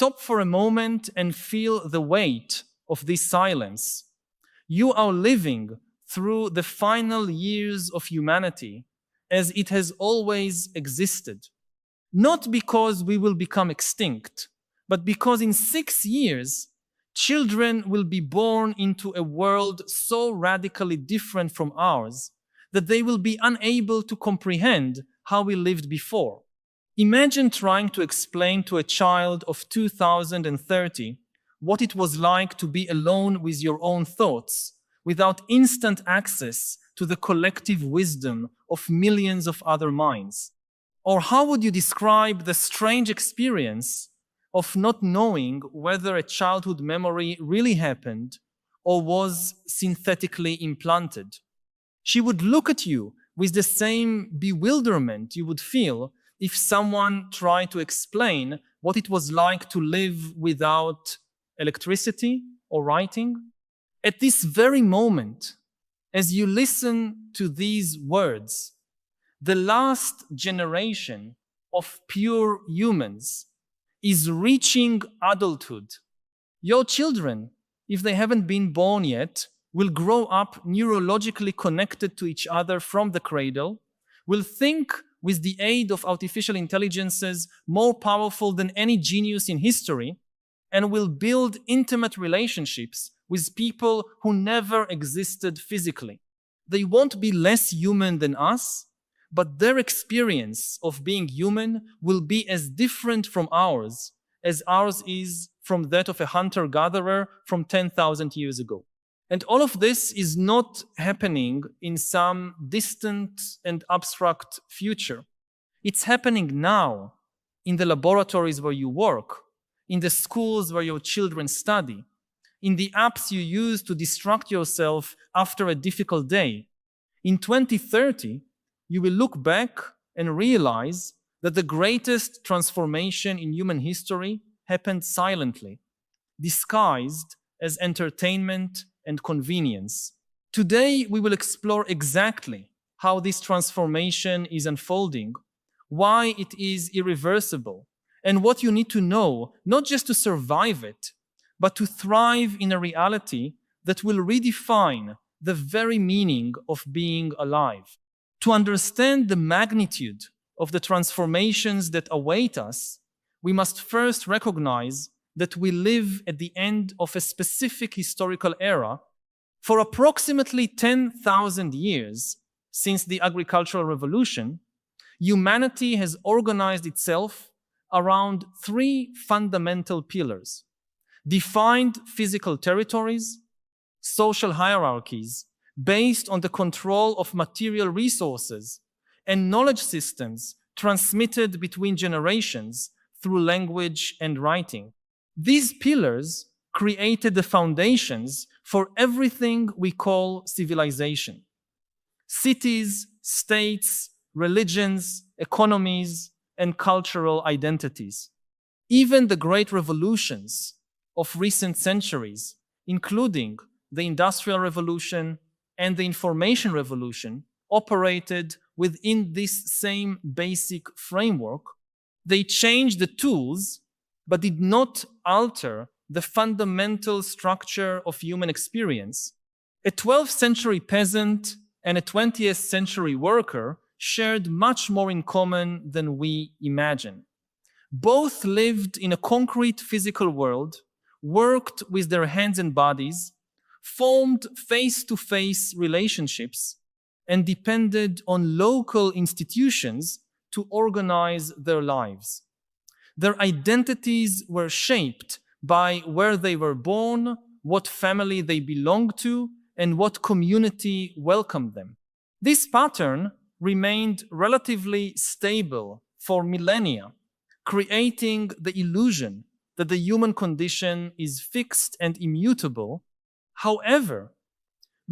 Stop for a moment and feel the weight of this silence. You are living through the final years of humanity as it has always existed. Not because we will become extinct, but because in 6 years, children will be born into a world so radically different from ours that they will be unable to comprehend how we lived before. Imagine trying to explain to a child of 2030 what it was like to be alone with your own thoughts, without instant access to the collective wisdom of millions of other minds. Or how would you describe the strange experience of not knowing whether a childhood memory really happened or was synthetically implanted? She would look at you with the same bewilderment you would feel if someone tried to explain what it was like to live without electricity or writing. At this very moment, as you listen to these words, the last generation of pure humans is reaching adulthood. Your children, if they haven't been born yet, will grow up neurologically connected to each other from the cradle, will think with the aid of artificial intelligences more powerful than any genius in history, and will build intimate relationships with people who never existed physically. They won't be less human than us, but their experience of being human will be as different from ours as ours is from that of a hunter-gatherer from 10,000 years ago. And all of this is not happening in some distant and abstract future. It's happening now in the laboratories where you work, in the schools where your children study, in the apps you use to distract yourself after a difficult day. In 2030, you will look back and realize that the greatest transformation in human history happened silently, disguised as entertainment and convenience. Today, we will explore exactly how this transformation is unfolding, why it is irreversible, and what you need to know, not just to survive it, but to thrive in a reality that will redefine the very meaning of being alive. To understand the magnitude of the transformations that await us, we must first recognize that we live at the end of a specific historical era. For approximately 10,000 years since the agricultural revolution, humanity has organized itself around 3 fundamental pillars: defined physical territories, social hierarchies based on the control of material resources, and knowledge systems transmitted between generations through language and writing. These pillars created the foundations for everything we call civilization. Cities, states, religions, economies, and cultural identities. Even the great revolutions of recent centuries, including the Industrial Revolution and the Information Revolution, operated within this same basic framework. They changed the tools, but did not alter the fundamental structure of human experience. A 12th century peasant and a 20th century worker shared much more in common than we imagine. Both lived in a concrete physical world, worked with their hands and bodies, formed face-to-face relationships, and depended on local institutions to organize their lives. Their identities were shaped by where they were born, what family they belonged to, and what community welcomed them. This pattern remained relatively stable for millennia, creating the illusion that the human condition is fixed and immutable. However,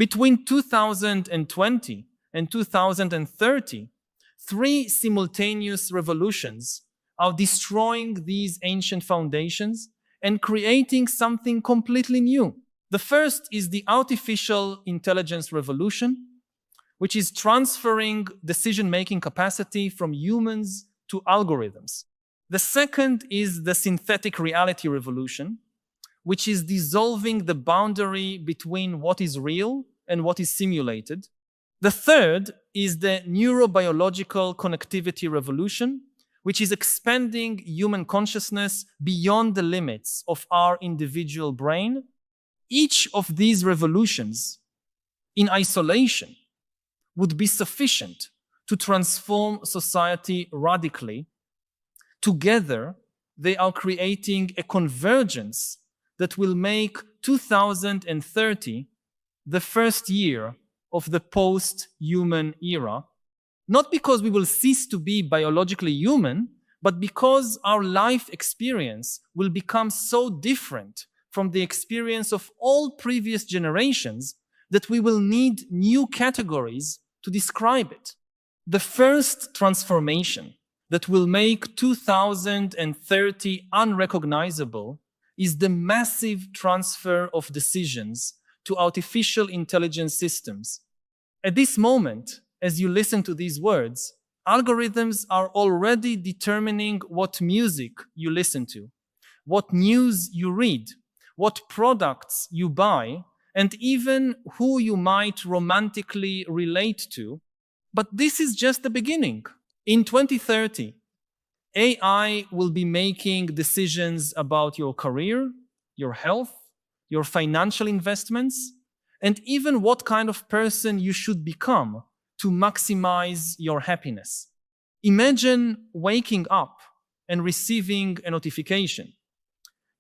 between 2020 and 2030, 3 simultaneous revolutions are destroying these ancient foundations and creating something completely new. The first is the artificial intelligence revolution, which is transferring decision-making capacity from humans to algorithms. The second is the synthetic reality revolution, which is dissolving the boundary between what is real and what is simulated. The third is the neurobiological connectivity revolution, which is expanding human consciousness beyond the limits of our individual brain. Each of these revolutions, in isolation, would be sufficient to transform society radically. Together, they are creating a convergence that will make 2030 the first year of the post-human era, not because we will cease to be biologically human, but because our life experience will become so different from the experience of all previous generations that we will need new categories to describe it. The first transformation that will make 2030 unrecognizable is the massive transfer of decisions to artificial intelligence systems. At this moment, as you listen to these words, algorithms are already determining what music you listen to, what news you read, what products you buy, and even who you might romantically relate to. But this is just the beginning. In 2030, AI will be making decisions about your career, your health, your financial investments, and even what kind of person you should become to maximize your happiness. Imagine waking up and receiving a notification.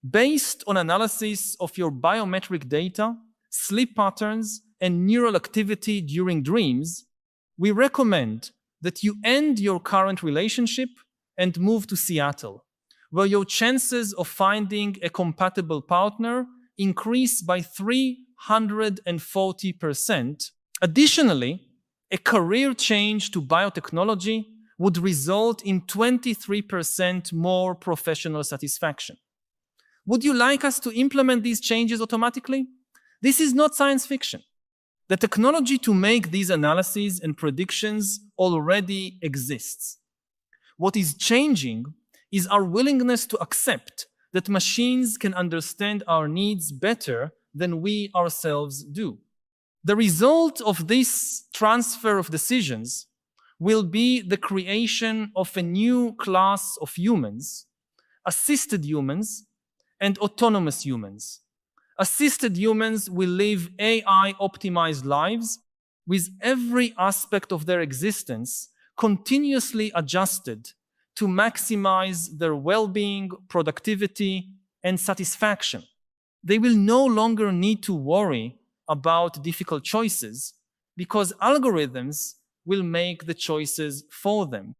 Based on analysis of your biometric data, sleep patterns, and neural activity during dreams, we recommend that you end your current relationship and move to Seattle, where your chances of finding a compatible partner increase by 340%. Additionally, a career change to biotechnology would result in 23% more professional satisfaction. Would you like us to implement these changes automatically? This is not science fiction. The technology to make these analyses and predictions already exists. What is changing is our willingness to accept that machines can understand our needs better than we ourselves do. The result of this transfer of decisions will be the creation of a new class of humans, assisted humans and autonomous humans. Assisted humans will live AI-optimized lives with every aspect of their existence continuously adjusted to maximize their well-being, productivity, and satisfaction. They will no longer need to worry about difficult choices because algorithms will make the choices for them.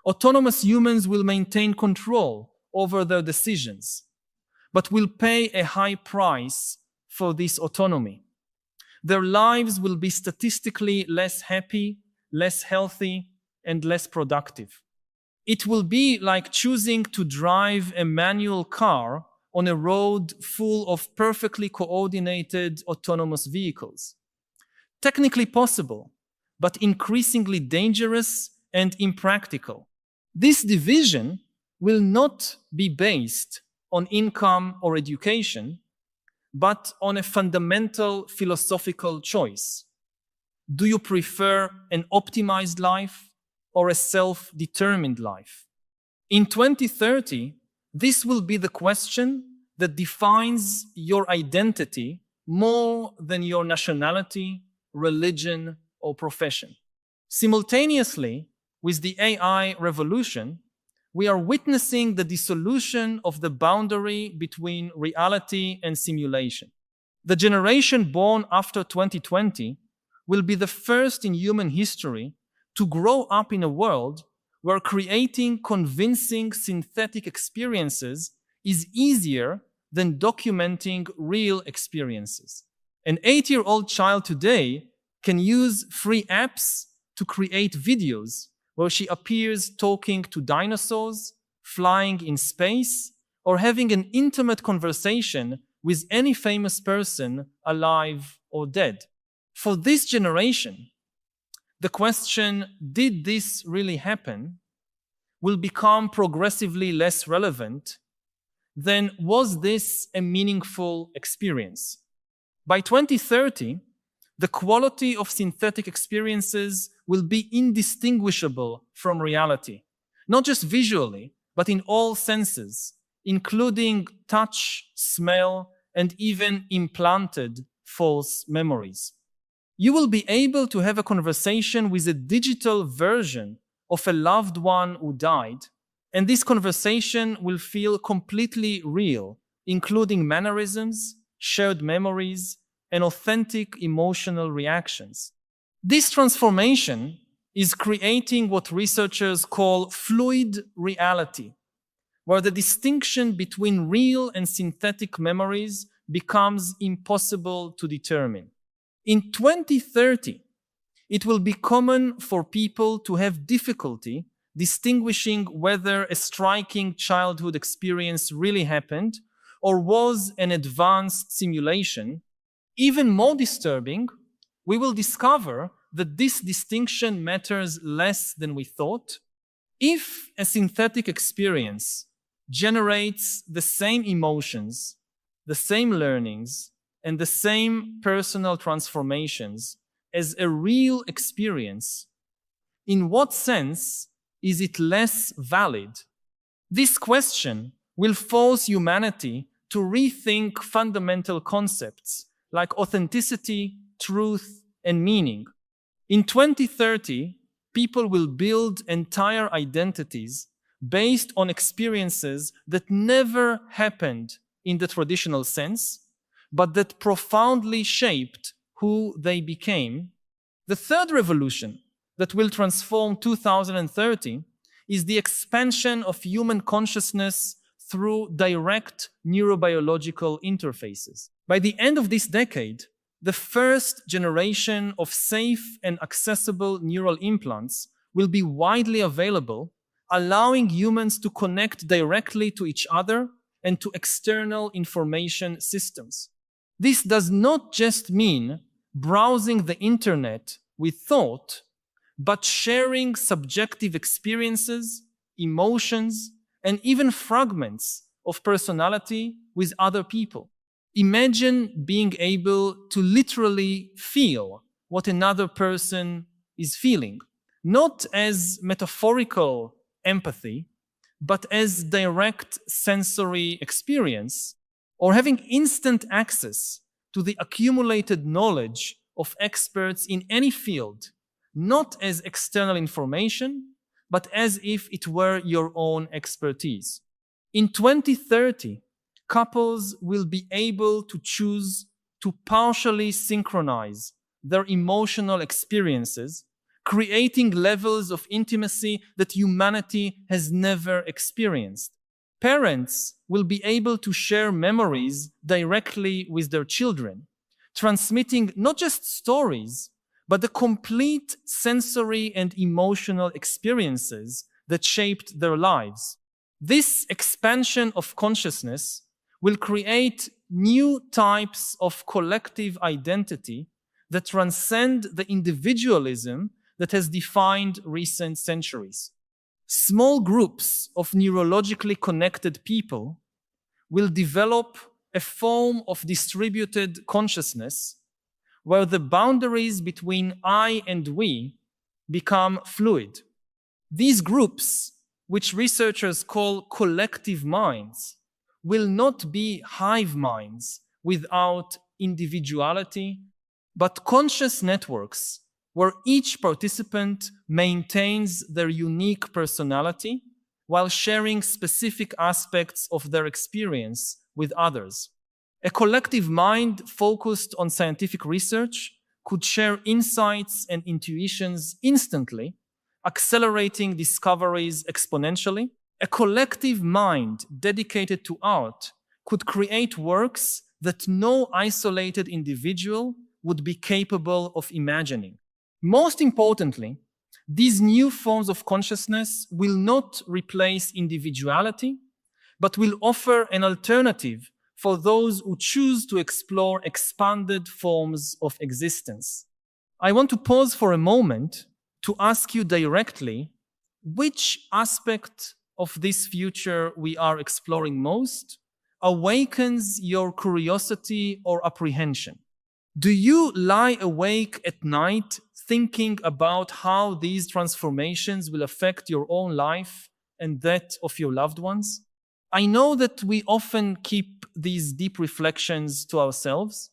Autonomous humans will maintain control over their decisions, but will pay a high price for this autonomy. Their lives will be statistically less happy, less healthy, and less productive. It will be like choosing to drive a manual car on a road full of perfectly coordinated autonomous vehicles. Technically possible, but increasingly dangerous and impractical. This division will not be based on income or education, but on a fundamental philosophical choice. Do you prefer an optimized life or a self-determined life? In 2030, this will be the question that defines your identity more than your nationality, religion, or profession. Simultaneously, with the AI revolution, we are witnessing the dissolution of the boundary between reality and simulation. The generation born after 2020 will be the first in human history to grow up in a world where creating convincing synthetic experiences is easier than documenting real experiences. An 8-year-old child today can use free apps to create videos where she appears talking to dinosaurs, flying in space, or having an intimate conversation with any famous person alive or dead. For this generation, the question, did this really happen, will become progressively less relevant, then was this a meaningful experience? By 2030, the quality of synthetic experiences will be indistinguishable from reality, not just visually, but in all senses, including touch, smell, and even implanted false memories. You will be able to have a conversation with a digital version of a loved one who died, and this conversation will feel completely real, including mannerisms, shared memories, and authentic emotional reactions. This transformation is creating what researchers call fluid reality, where the distinction between real and synthetic memories becomes impossible to determine. In 2030, it will be common for people to have difficulty distinguishing whether a striking childhood experience really happened or was an advanced simulation. Even more disturbing, we will discover that this distinction matters less than we thought. If a synthetic experience generates the same emotions, the same learnings, and the same personal transformations as a real experience, in what sense is it less valid? This question will force humanity to rethink fundamental concepts like authenticity, truth, and meaning. In 2030, people will build entire identities based on experiences that never happened in the traditional sense, but that profoundly shaped who they became. The third revolution that will transform 2030 is the expansion of human consciousness through direct neurobiological interfaces. By the end of this decade, the first generation of safe and accessible neural implants will be widely available, allowing humans to connect directly to each other and to external information systems. This does not just mean browsing the internet with thought, but sharing subjective experiences, emotions, and even fragments of personality with other people. Imagine being able to literally feel what another person is feeling, not as metaphorical empathy, but as direct sensory experience, or having instant access to the accumulated knowledge of experts in any field, not as external information, but as if it were your own expertise. In 2030, couples will be able to choose to partially synchronize their emotional experiences, creating levels of intimacy that humanity has never experienced. Parents will be able to share memories directly with their children, transmitting not just stories, but the complete sensory and emotional experiences that shaped their lives. This expansion of consciousness will create new types of collective identity that transcend the individualism that has defined recent centuries. Small groups of neurologically connected people will develop a form of distributed consciousness where the boundaries between I and we become fluid. These groups, which researchers call collective minds, will not be hive minds without individuality, but conscious networks where each participant maintains their unique personality while sharing specific aspects of their experience with others. A collective mind focused on scientific research could share insights and intuitions instantly, accelerating discoveries exponentially. A collective mind dedicated to art could create works that no isolated individual would be capable of imagining. Most importantly, these new forms of consciousness will not replace individuality, but will offer an alternative for those who choose to explore expanded forms of existence. I want to pause for a moment to ask you directly, which aspect of this future we are exploring most awakens your curiosity or apprehension? Do you lie awake at night thinking about how these transformations will affect your own life and that of your loved ones? I know that we often keep these deep reflections to ourselves,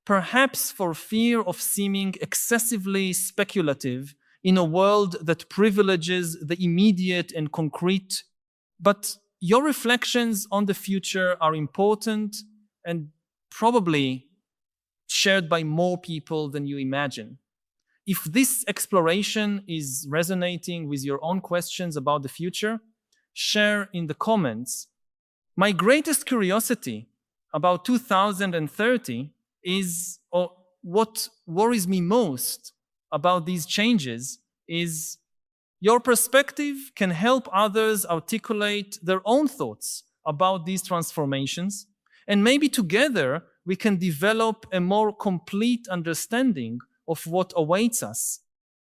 perhaps for fear of seeming excessively speculative in a world that privileges the immediate and concrete. But your reflections on the future are important and probably shared by more people than you imagine. If this exploration is resonating with your own questions about the future, share in the comments. My greatest curiosity about 2030 is, or what worries me most about these changes is, your perspective can help others articulate their own thoughts about these transformations, and maybe together we can develop a more complete understanding of what awaits us.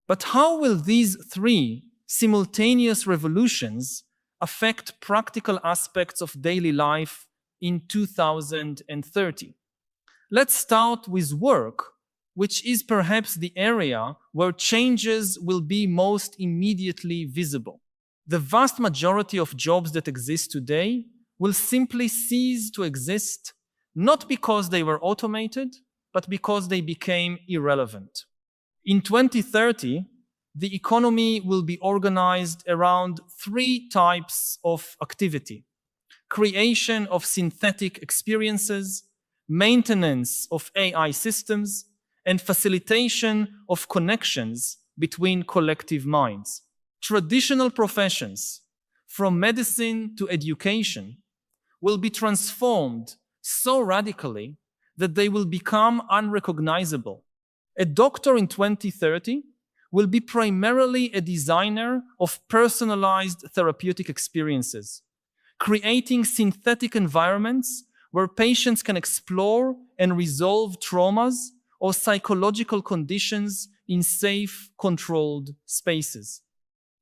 But how will these three simultaneous revolutions affect practical aspects of daily life in 2030? Let's start with work, which is perhaps the area where changes will be most immediately visible. The vast majority of jobs that exist today will simply cease to exist, not because they were automated, but because they became irrelevant. In 2030, the economy will be organized around three types of activity: creation of synthetic experiences, maintenance of AI systems, and facilitation of connections between collective minds. Traditional professions, from medicine to education, will be transformed so radically that they will become unrecognizable. A doctor in 2030 will be primarily a designer of personalized therapeutic experiences, creating synthetic environments where patients can explore and resolve traumas or psychological conditions in safe, controlled spaces.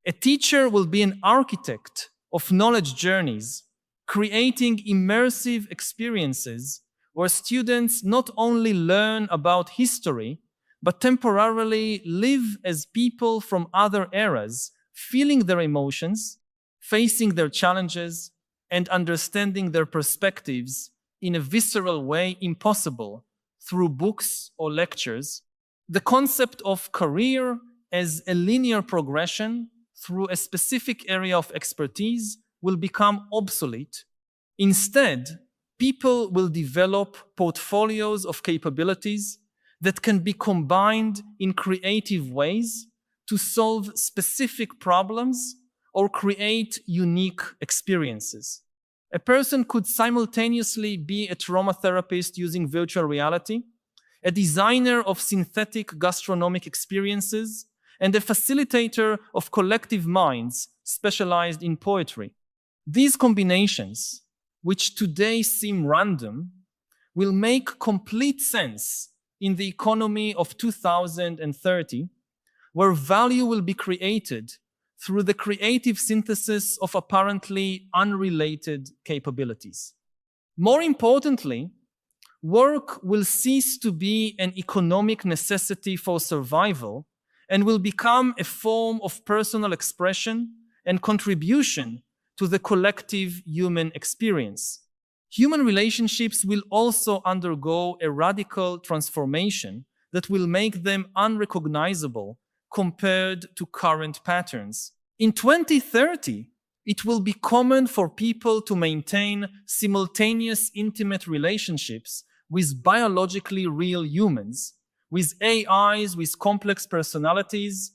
A teacher will be an architect of knowledge journeys, creating immersive experiences where students not only learn about history, but temporarily live as people from other eras, feeling their emotions, facing their challenges, and understanding their perspectives in a visceral way impossible through books or lectures. The concept of career as a linear progression through a specific area of expertise will become obsolete. Instead, people will develop portfolios of capabilities that can be combined in creative ways to solve specific problems or create unique experiences. A person could simultaneously be a trauma therapist using virtual reality, a designer of synthetic gastronomic experiences, and a facilitator of collective minds specialized in poetry. These combinations, which today seem random, will make complete sense in the economy of 2030, where value will be created through the creative synthesis of apparently unrelated capabilities. More importantly, work will cease to be an economic necessity for survival and will become a form of personal expression and contribution to the collective human experience. Human relationships will also undergo a radical transformation that will make them unrecognizable compared to current patterns. In 2030, it will be common for people to maintain simultaneous intimate relationships with biologically real humans, with AIs with complex personalities,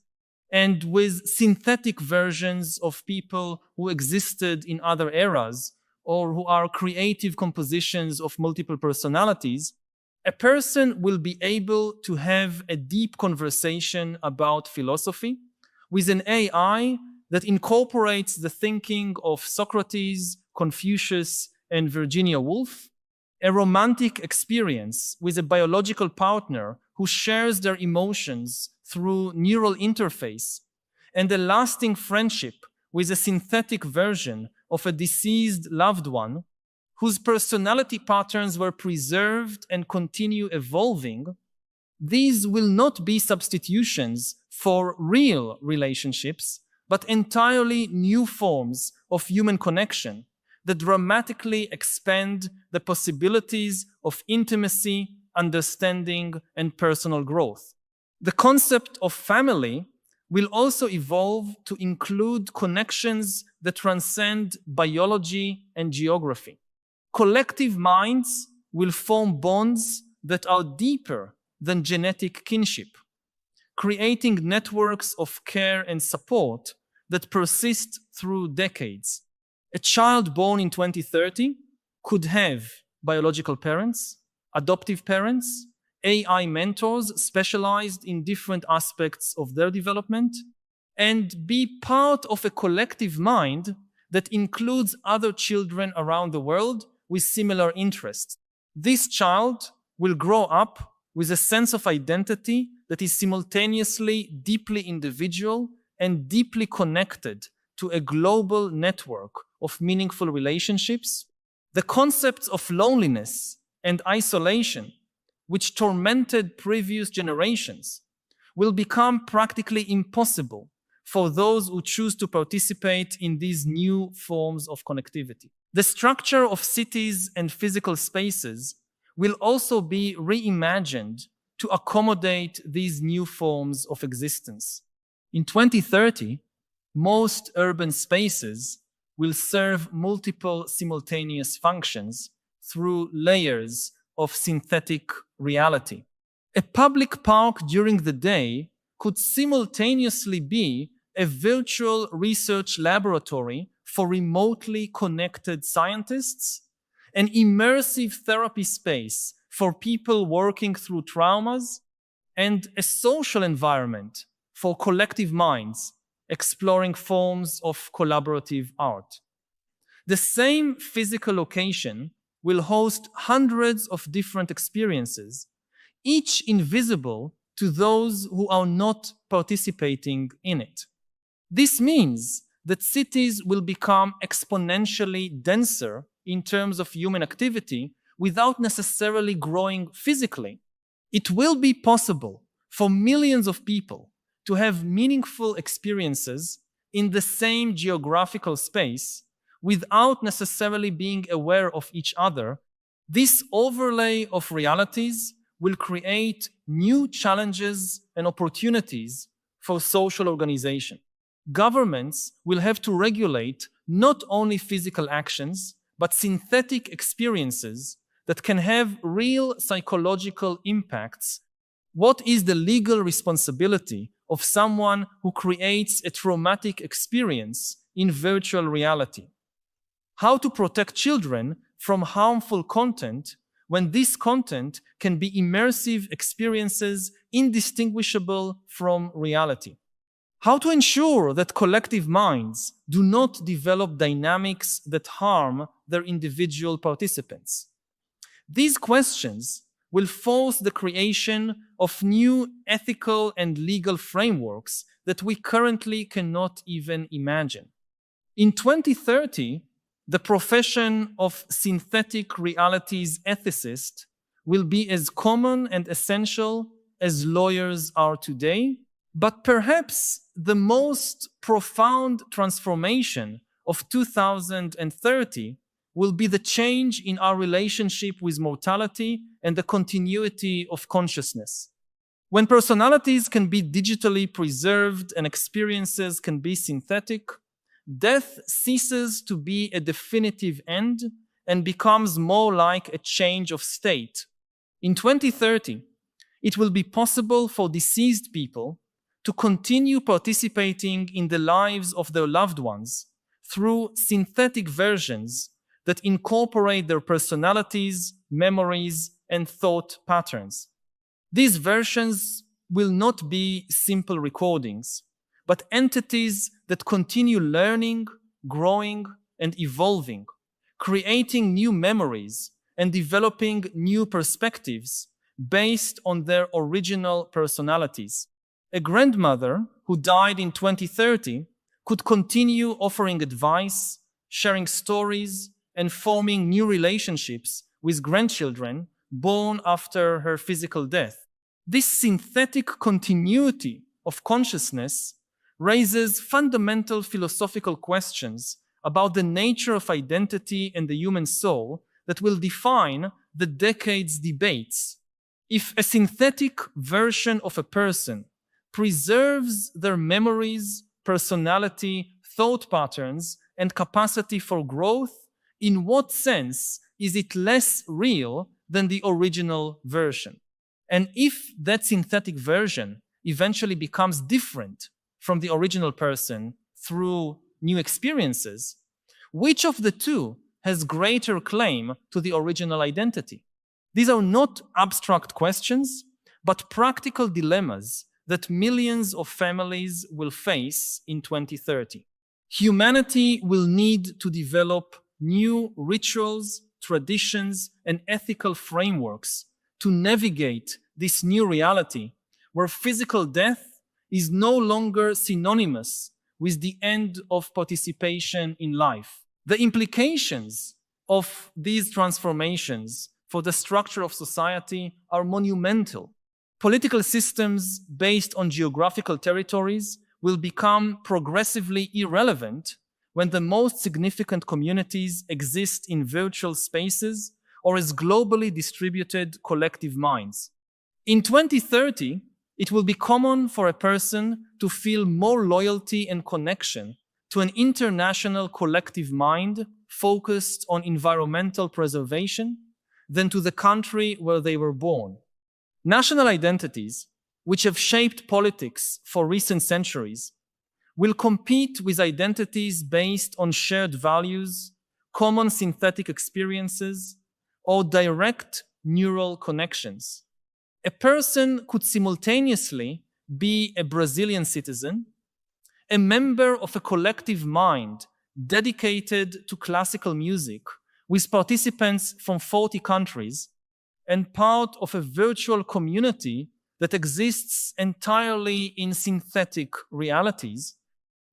and with synthetic versions of people who existed in other eras or who are creative compositions of multiple personalities. A person will be able to have a deep conversation about philosophy with an AI that incorporates the thinking of Socrates, Confucius, and Virginia Woolf, a romantic experience with a biological partner who shares their emotions through neural interface, and a lasting friendship with a synthetic version of a deceased loved one, whose personality patterns were preserved and continue evolving, these will not be substitutions for real relationships, but entirely new forms of human connection that dramatically expand the possibilities of intimacy, understanding, and personal growth. The concept of family will also evolve to include connections that transcend biology and geography. Collective minds will form bonds that are deeper than genetic kinship, creating networks of care and support that persist through decades. A child born in 2030 could have biological parents, adoptive parents, AI mentors specialized in different aspects of their development, and be part of a collective mind that includes other children around the world with similar interests. This child will grow up with a sense of identity that is simultaneously deeply individual and deeply connected to a global network of meaningful relationships. The concepts of loneliness and isolation, which tormented previous generations, will become practically impossible for those who choose to participate in these new forms of connectivity. The structure of cities and physical spaces will also be reimagined to accommodate these new forms of existence. In 2030, most urban spaces will serve multiple simultaneous functions through layers of synthetic reality. A public park during the day could simultaneously be a virtual research laboratory for remotely connected scientists, an immersive therapy space for people working through traumas, and a social environment for collective minds exploring forms of collaborative art. The same physical location will host hundreds of different experiences, each invisible to those who are not participating in it. This means that cities will become exponentially denser in terms of human activity without necessarily growing physically. It will be possible for millions of people to have meaningful experiences in the same geographical space without necessarily being aware of each other. This overlay of realities will create new challenges and opportunities for social organization. Governments will have to regulate not only physical actions, but synthetic experiences that can have real psychological impacts. What is the legal responsibility of someone who creates a traumatic experience in virtual reality? How to protect children from harmful content when this content can be immersive experiences indistinguishable from reality? How to ensure that collective minds do not develop dynamics that harm their individual participants? These questions will force the creation of new ethical and legal frameworks that we currently cannot even imagine. In 2030, the profession of synthetic realities ethicist will be as common and essential as lawyers are today, but perhaps the most profound transformation of 2030 will be the change in our relationship with mortality and the continuity of consciousness. When personalities can be digitally preserved and experiences can be synthetic, death ceases to be a definitive end and becomes more like a change of state. In 2030, it will be possible for deceased people to continue participating in the lives of their loved ones through synthetic versions that incorporate their personalities, memories, and thought patterns. These versions will not be simple recordings, but entities that continue learning, growing, and evolving, creating new memories and developing new perspectives based on their original personalities. A grandmother who died in 2030 could continue offering advice, sharing stories, and forming new relationships with grandchildren born after her physical death. This synthetic continuity of consciousness raises fundamental philosophical questions about the nature of identity and the human soul that will define the decade's debates. If a synthetic version of a person preserves their memories, personality, thought patterns, and capacity for growth, in what sense is it less real than the original version? And if that synthetic version eventually becomes different from the original person through new experiences, which of the two has greater claim to the original identity? These are not abstract questions, but practical dilemmas that millions of families will face in 2030. Humanity will need to develop new rituals, traditions, and ethical frameworks to navigate this new reality where physical death is no longer synonymous with the end of participation in life. The implications of these transformations for the structure of society are monumental. Political systems based on geographical territories will become progressively irrelevant when the most significant communities exist in virtual spaces or as globally distributed collective minds. In 2030, it will be common for a person to feel more loyalty and connection to an international collective mind focused on environmental preservation than to the country where they were born. National identities, which have shaped politics for recent centuries, will compete with identities based on shared values, common synthetic experiences, or direct neural connections. A person could simultaneously be a Brazilian citizen, a member of a collective mind dedicated to classical music with participants from 40 countries, and part of a virtual community that exists entirely in synthetic realities.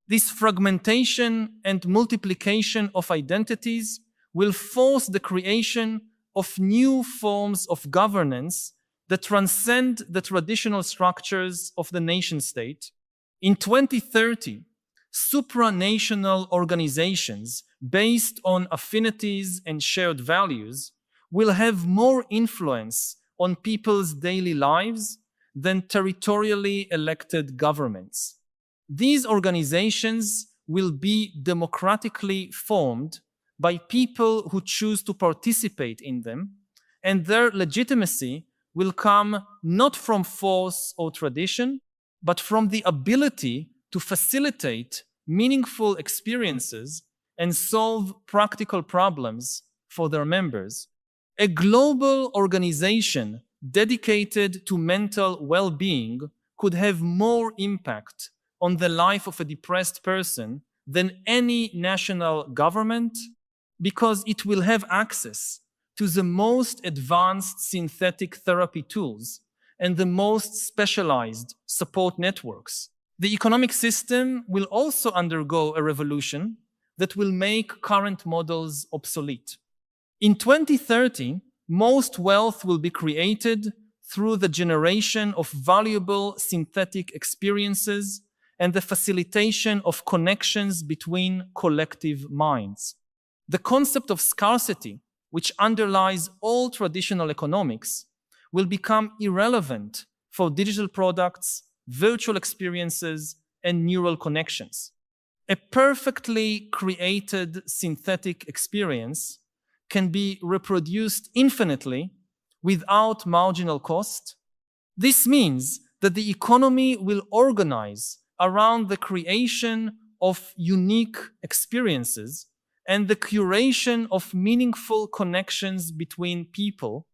This fragmentation and multiplication of identities will force the creation of new forms of governance that transcend the traditional structures of the nation-state. In 2030, supranational organizations based on affinities and shared values will have more influence on people's daily lives than territorially elected governments. These organizations will be democratically formed by people who choose to participate in them, and their legitimacy will come not from force or tradition, but from the ability to facilitate meaningful experiences and solve practical problems for their members. A global organization dedicated to mental well-being could have more impact on the life of a depressed person than any national government, because it will have access to the most advanced synthetic therapy tools and the most specialized support networks. The economic system will also undergo a revolution that will make current models obsolete. In 2030, most wealth will be created through the generation of valuable synthetic experiences and the facilitation of connections between collective minds. The concept of scarcity, which underlies all traditional economics, will become irrelevant for digital products, virtual experiences, and neural connections. A perfectly created synthetic experience can be reproduced infinitely without marginal cost. This means that the economy will organize around the creation of unique experiences and the curation of meaningful connections between people.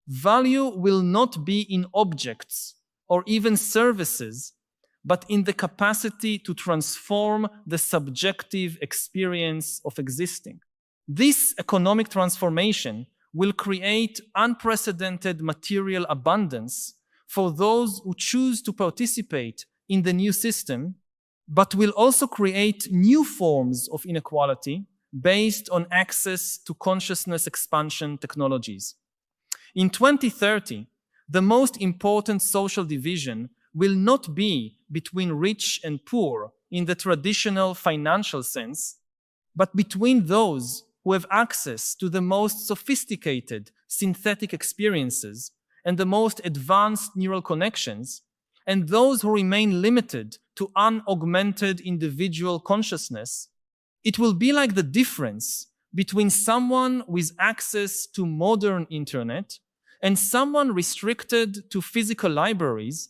Value will not be in objects or even services, but in the capacity to transform the subjective experience of existing. This economic transformation will create unprecedented material abundance for those who choose to participate in the new system, but will also create new forms of inequality based on access to consciousness expansion technologies. In 2030, the most important social division will not be between rich and poor in the traditional financial sense, but between those who have access to the most sophisticated synthetic experiences and the most advanced neural connections, and those who remain limited to unaugmented individual consciousness. It will be like the difference between someone with access to modern internet and someone restricted to physical libraries,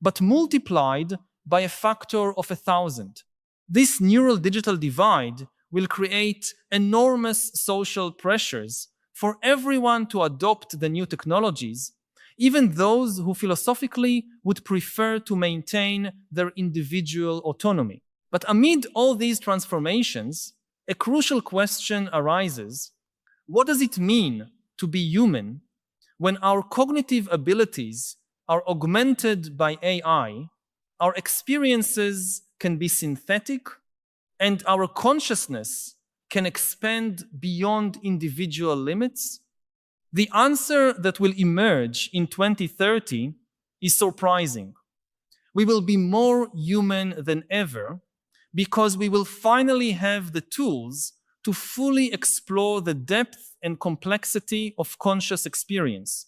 but multiplied by a factor of 1,000. This neural digital divide will create enormous social pressures for everyone to adopt the new technologies, even those who philosophically would prefer to maintain their individual autonomy. But amid all these transformations, a crucial question arises: what does it mean to be human when our cognitive abilities are augmented by AI, our experiences can be synthetic, and our consciousness can expand beyond individual limits? The answer that will emerge in 2030 is surprising. We will be more human than ever because we will finally have the tools to fully explore the depth and complexity of conscious experience.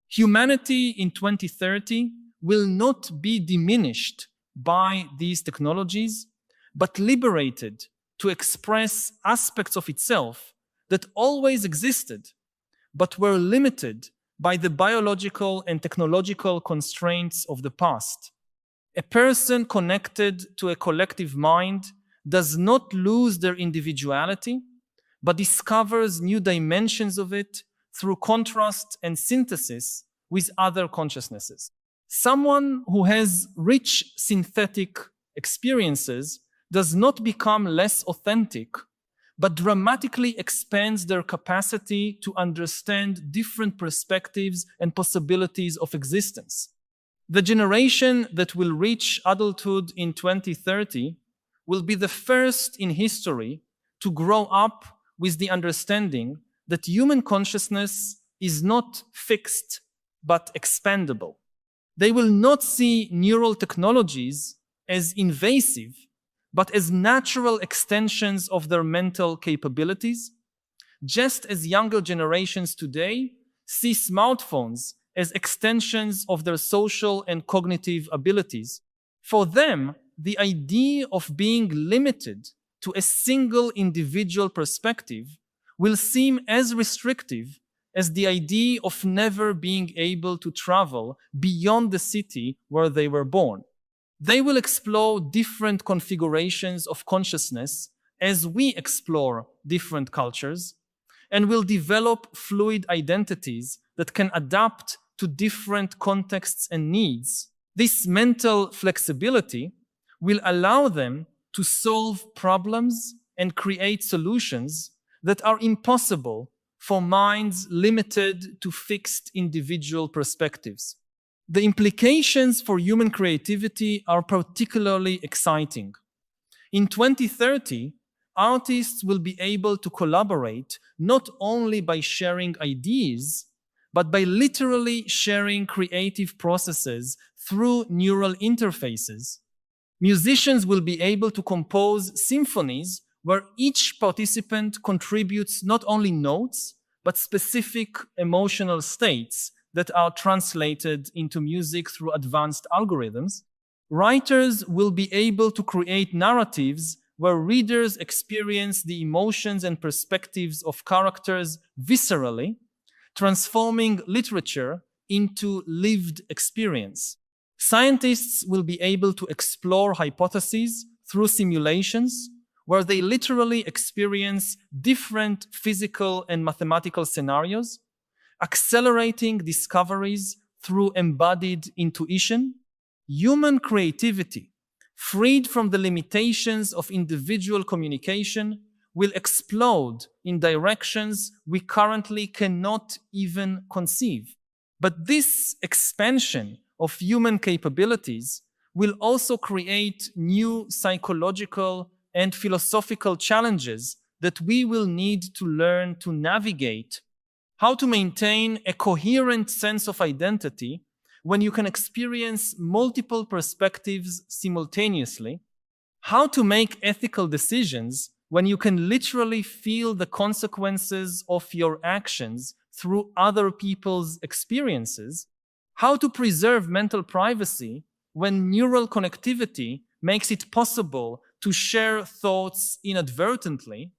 Humanity in 2030 will not be diminished by these technologies, but liberated to express aspects of itself that always existed, but were limited by the biological and technological constraints of the past. A person connected to a collective mind does not lose their individuality, but discovers new dimensions of it through contrast and synthesis with other consciousnesses. Someone who has rich synthetic experiences does not become less authentic, but dramatically expands their capacity to understand different perspectives and possibilities of existence. The generation that will reach adulthood in 2030 will be the first in history to grow up with the understanding that human consciousness is not fixed, but expandable. They will not see neural technologies as invasive, but as natural extensions of their mental capabilities, just as younger generations today see smartphones as extensions of their social and cognitive abilities. For them, the idea of being limited to a single individual perspective will seem as restrictive as the idea of never being able to travel beyond the city where they were born. They will explore different configurations of consciousness as we explore different cultures, and will develop fluid identities that can adapt to different contexts and needs. This mental flexibility will allow them to solve problems and create solutions that are impossible for minds limited to fixed individual perspectives. The implications for human creativity are particularly exciting. In 2030, artists will be able to collaborate not only by sharing ideas, but by literally sharing creative processes through neural interfaces. Musicians will be able to compose symphonies where each participant contributes not only notes, but specific emotional states that are translated into music through advanced algorithms. Writers will be able to create narratives where readers experience the emotions and perspectives of characters viscerally, transforming literature into lived experience. Scientists will be able to explore hypotheses through simulations where they literally experience different physical and mathematical scenarios, accelerating discoveries through embodied intuition. Human creativity, freed from the limitations of individual communication, will explode in directions we currently cannot even conceive. But this expansion of human capabilities will also create new psychological and philosophical challenges that we will need to learn to navigate. How to maintain a coherent sense of identity when you can experience multiple perspectives simultaneously. How to make ethical decisions when you can literally feel the consequences of your actions through other people's experiences. How to preserve mental privacy when neural connectivity makes it possible to share thoughts inadvertently.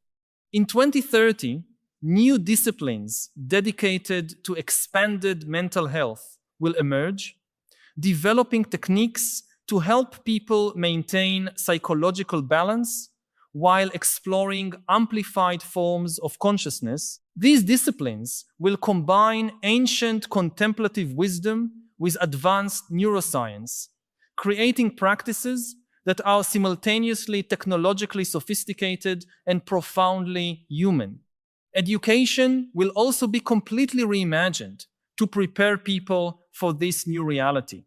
In 2030, new disciplines dedicated to expanded mental health will emerge, developing techniques to help people maintain psychological balance while exploring amplified forms of consciousness. These disciplines will combine ancient contemplative wisdom with advanced neuroscience, creating practices that are simultaneously technologically sophisticated and profoundly human. Education will also be completely reimagined to prepare people for this new reality.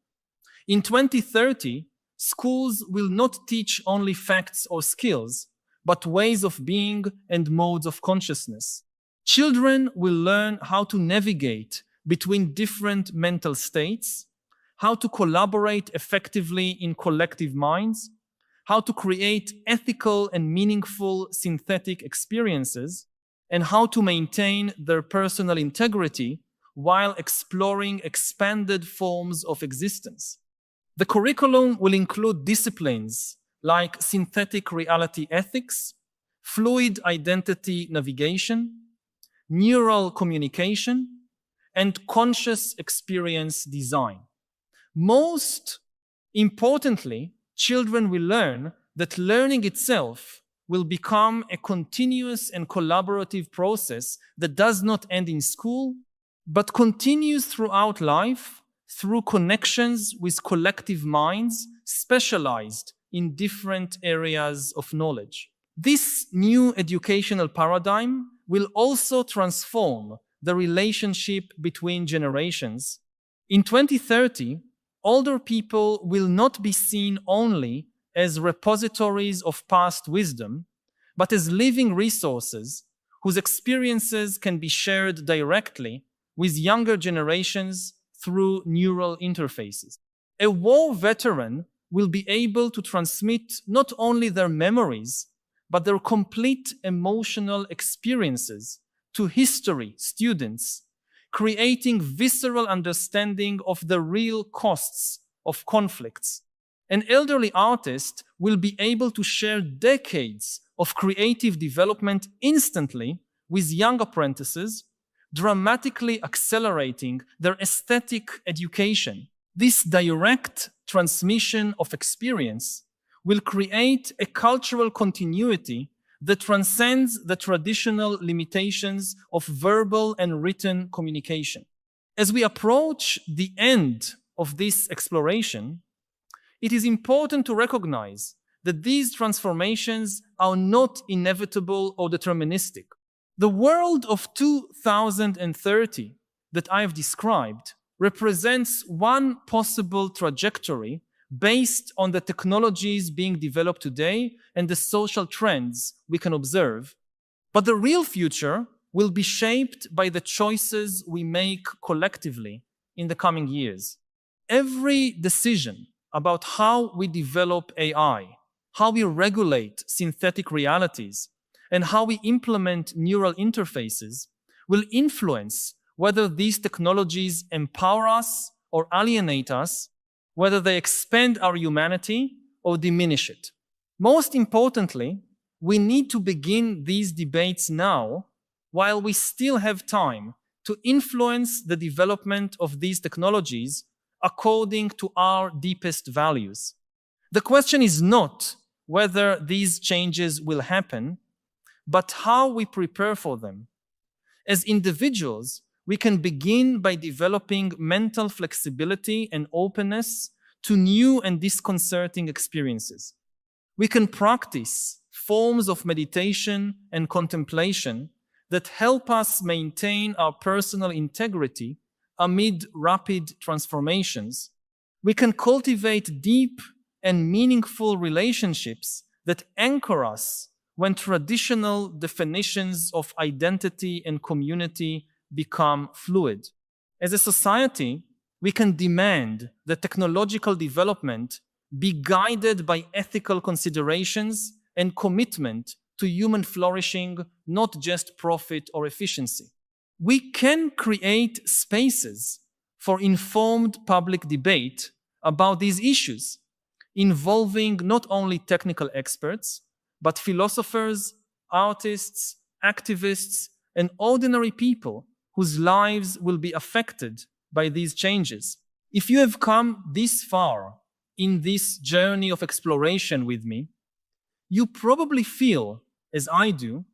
In 2030, schools will not teach only facts or skills, but ways of being and modes of consciousness. Children will learn how to navigate between different mental states, how to collaborate effectively in collective minds, how to create ethical and meaningful synthetic experiences, and how to maintain their personal integrity while exploring expanded forms of existence. The curriculum will include disciplines like synthetic reality ethics, fluid identity navigation, neural communication, and conscious experience design. Most importantly, children will learn that learning itself will become a continuous and collaborative process that does not end in school, but continues throughout life through connections with collective minds specialized in different areas of knowledge. This new educational paradigm will also transform the relationship between generations. In 2030, older people will not be seen only as repositories of past wisdom, but as living resources whose experiences can be shared directly with younger generations through neural interfaces. A war veteran will be able to transmit not only their memories, but their complete emotional experiences to history students, creating visceral understanding of the real costs of conflicts. An elderly artist will be able to share decades of creative development instantly with young apprentices, dramatically accelerating their aesthetic education. This direct transmission of experience will create a cultural continuity that transcends the traditional limitations of verbal and written communication. As we approach the end of this exploration, it is important to recognize that these transformations are not inevitable or deterministic. The world of 2030 that I have described represents one possible trajectory based on the technologies being developed today and the social trends we can observe. But the real future will be shaped by the choices we make collectively in the coming years. Every decision about how we develop AI, how we regulate synthetic realities, and how we implement neural interfaces will influence whether these technologies empower us or alienate us, whether they expand our humanity or diminish it. Most importantly, we need to begin these debates now while we still have time to influence the development of these technologies according to our deepest values. The question is not whether these changes will happen, but how we prepare for them. As individuals, we can begin by developing mental flexibility and openness to new and disconcerting experiences. We can practice forms of meditation and contemplation that help us maintain our personal integrity amid rapid transformations. We can cultivate deep and meaningful relationships that anchor us when traditional definitions of identity and community become fluid. As a society, we can demand that technological development be guided by ethical considerations and commitment to human flourishing, not just profit or efficiency. We can create spaces for informed public debate about these issues, involving not only technical experts, but philosophers, artists, activists, and ordinary people whose lives will be affected by these changes. If you have come this far in this journey of exploration with me, you probably feel, as I do,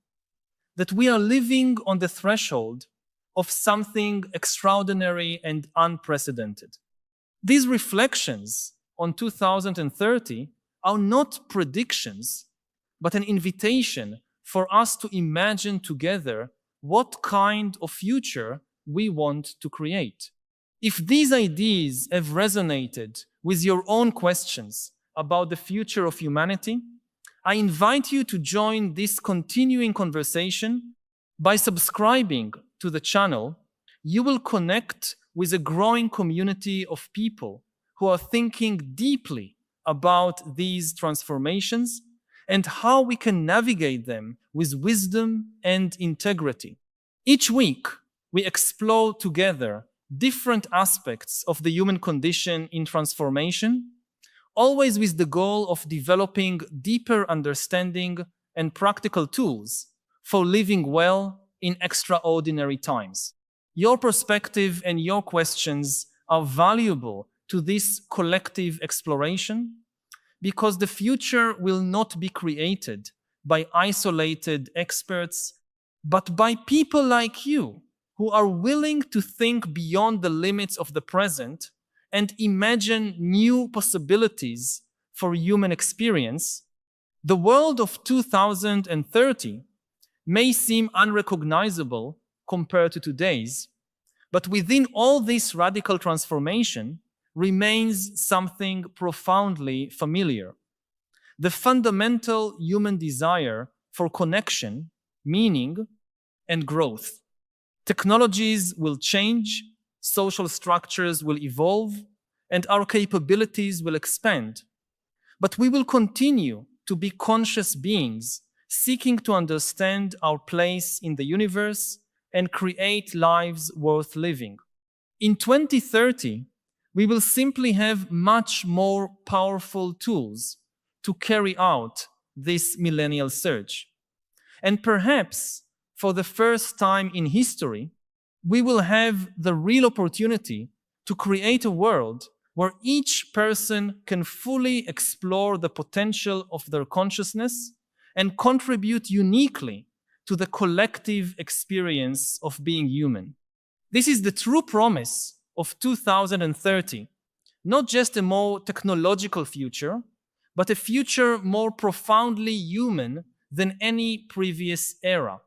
that we are living on the threshold of something extraordinary and unprecedented. These reflections on 2030 are not predictions, but an invitation for us to imagine together what kind of future we want to create. If these ideas have resonated with your own questions about the future of humanity, I invite you to join this continuing conversation by subscribing to the channel. You will connect with a growing community of people who are thinking deeply about these transformations and how we can navigate them with wisdom and integrity. Each week, we explore together different aspects of the human condition in transformation, always with the goal of developing deeper understanding and practical tools for living well in extraordinary times. Your perspective and your questions are valuable to this collective exploration because the future will not be created by isolated experts, but by people like you who are willing to think beyond the limits of the present and imagine new possibilities for human experience. The world of 2030 may seem unrecognizable compared to today's, but within all this radical transformation remains something profoundly familiar: the fundamental human desire for connection, meaning, and growth. Technologies will change, social structures will evolve, and our capabilities will expand. But we will continue to be conscious beings seeking to understand our place in the universe and create lives worth living. In 2030, we will simply have much more powerful tools to carry out this millennial search. And perhaps for the first time in history, we will have the real opportunity to create a world where each person can fully explore the potential of their consciousness and contribute uniquely to the collective experience of being human. This is the true promise of 2030, not just a more technological future, but a future more profoundly human than any previous era.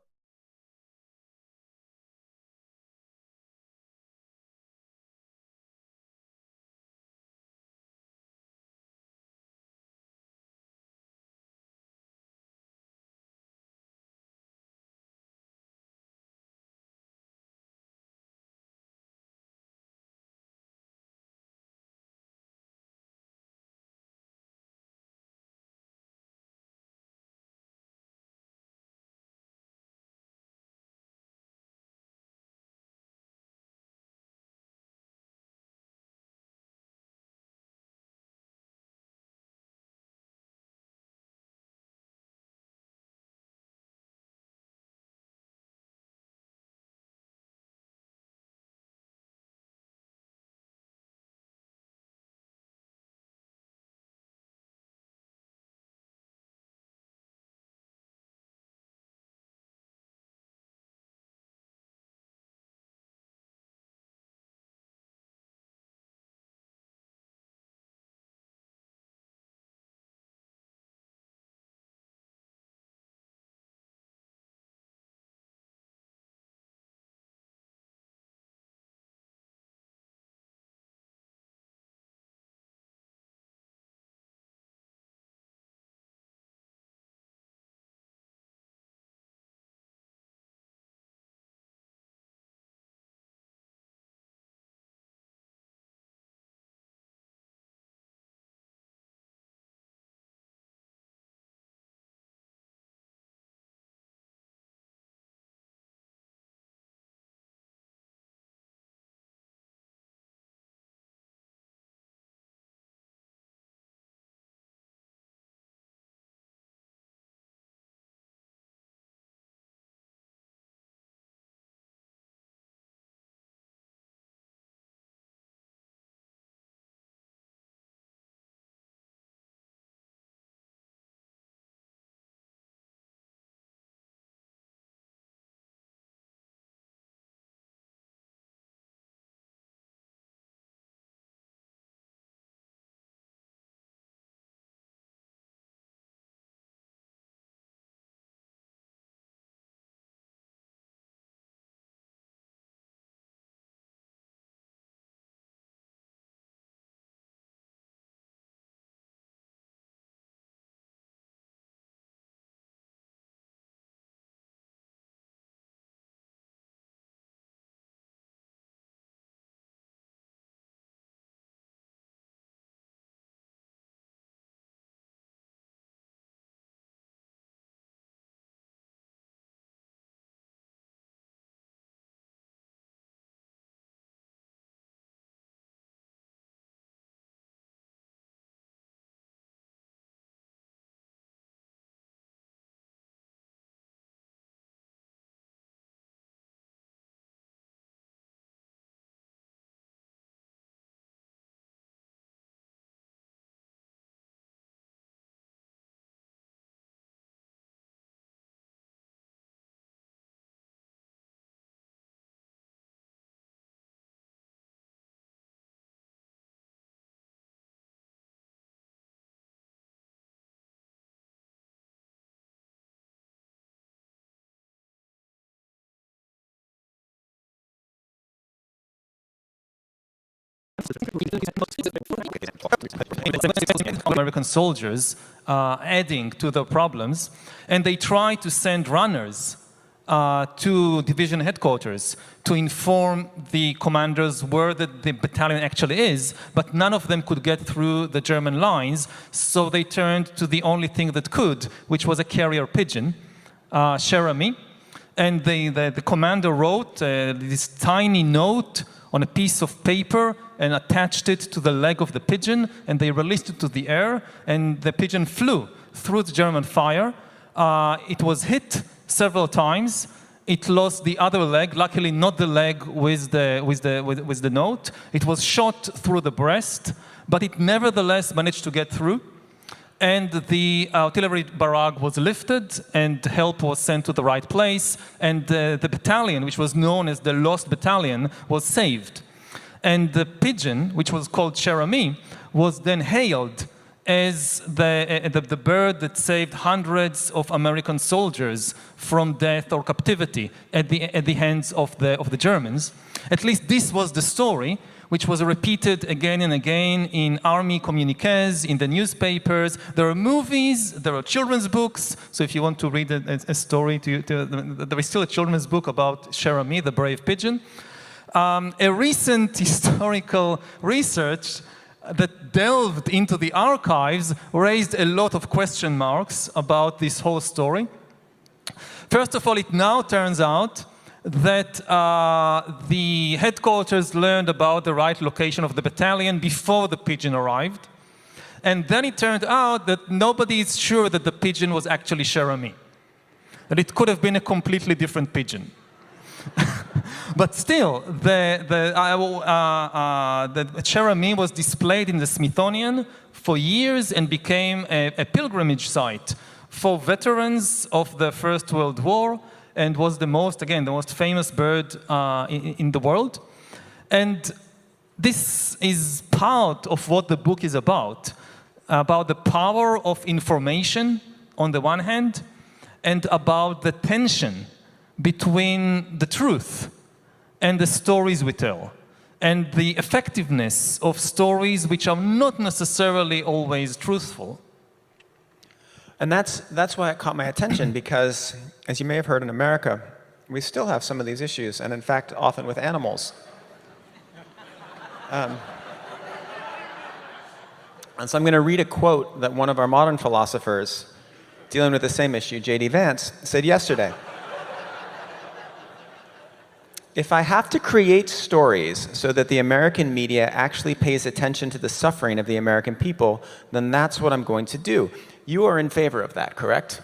American soldiers adding to the problems, and they try to send runners to division headquarters to inform the commanders where the battalion actually is, but none of them could get through the German lines, so they turned to the only thing that could, which was a carrier pigeon, Cherami. And the commander wrote this tiny note on a piece of paper and attached it to the leg of the pigeon, and they released it to the air, and the pigeon flew through the German fire. It was hit several times. It lost the other leg, luckily not the leg with the note. It was shot through the breast, but it nevertheless managed to get through. And the artillery barrage was lifted, and help was sent to the right place, and the battalion, which was known as the Lost Battalion, was saved. And the pigeon, which was called Cherami, was then hailed as the bird that saved hundreds of American soldiers from death or captivity at the hands of the Germans. At least this was the story, which was repeated again and again in army communiques, in the newspapers. There are movies, there are children's books. So if you want to read a story, there is still a children's book about Cherami, the brave pigeon. A recent historical research that delved into the archives raised a lot of question marks about this whole story. First of all, it now turns out that the headquarters learned about the right location of the battalion before the pigeon arrived. And then it turned out that nobody is sure that the pigeon was actually Cherami, that it could have been a completely different pigeon. But still, the Cherami was displayed in the Smithsonian for years and became a pilgrimage site for veterans of the First World War, and was the most famous bird in the world. And this is part of what the book is about the power of information on the one hand, and about the tension between the truth and the stories we tell, and the effectiveness of stories which are not necessarily always truthful. And that's why it caught my attention, because, as you may have heard in America, we still have some of these issues, and in fact, often with animals. And so I'm going to read a quote that one of our modern philosophers dealing with the same issue, J.D. Vance, said yesterday. If I have to create stories so that the American media actually pays attention to the suffering of the American people, then that's what I'm going to do. You are in favor of that, correct?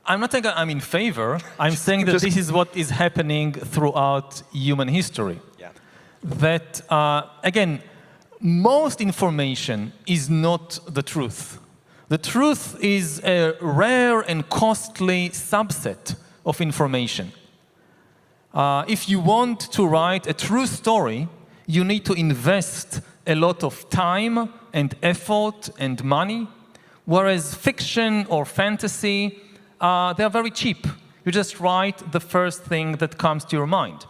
I'm not saying I'm in favor. I'm saying that this is what is happening throughout human history. Yeah. That, again, most information is not the truth. The truth is a rare and costly subset of information. If you want to write a true story, you need to invest a lot of time and effort and money, whereas fiction or fantasy, they are very cheap. You just write the first thing that comes to your mind.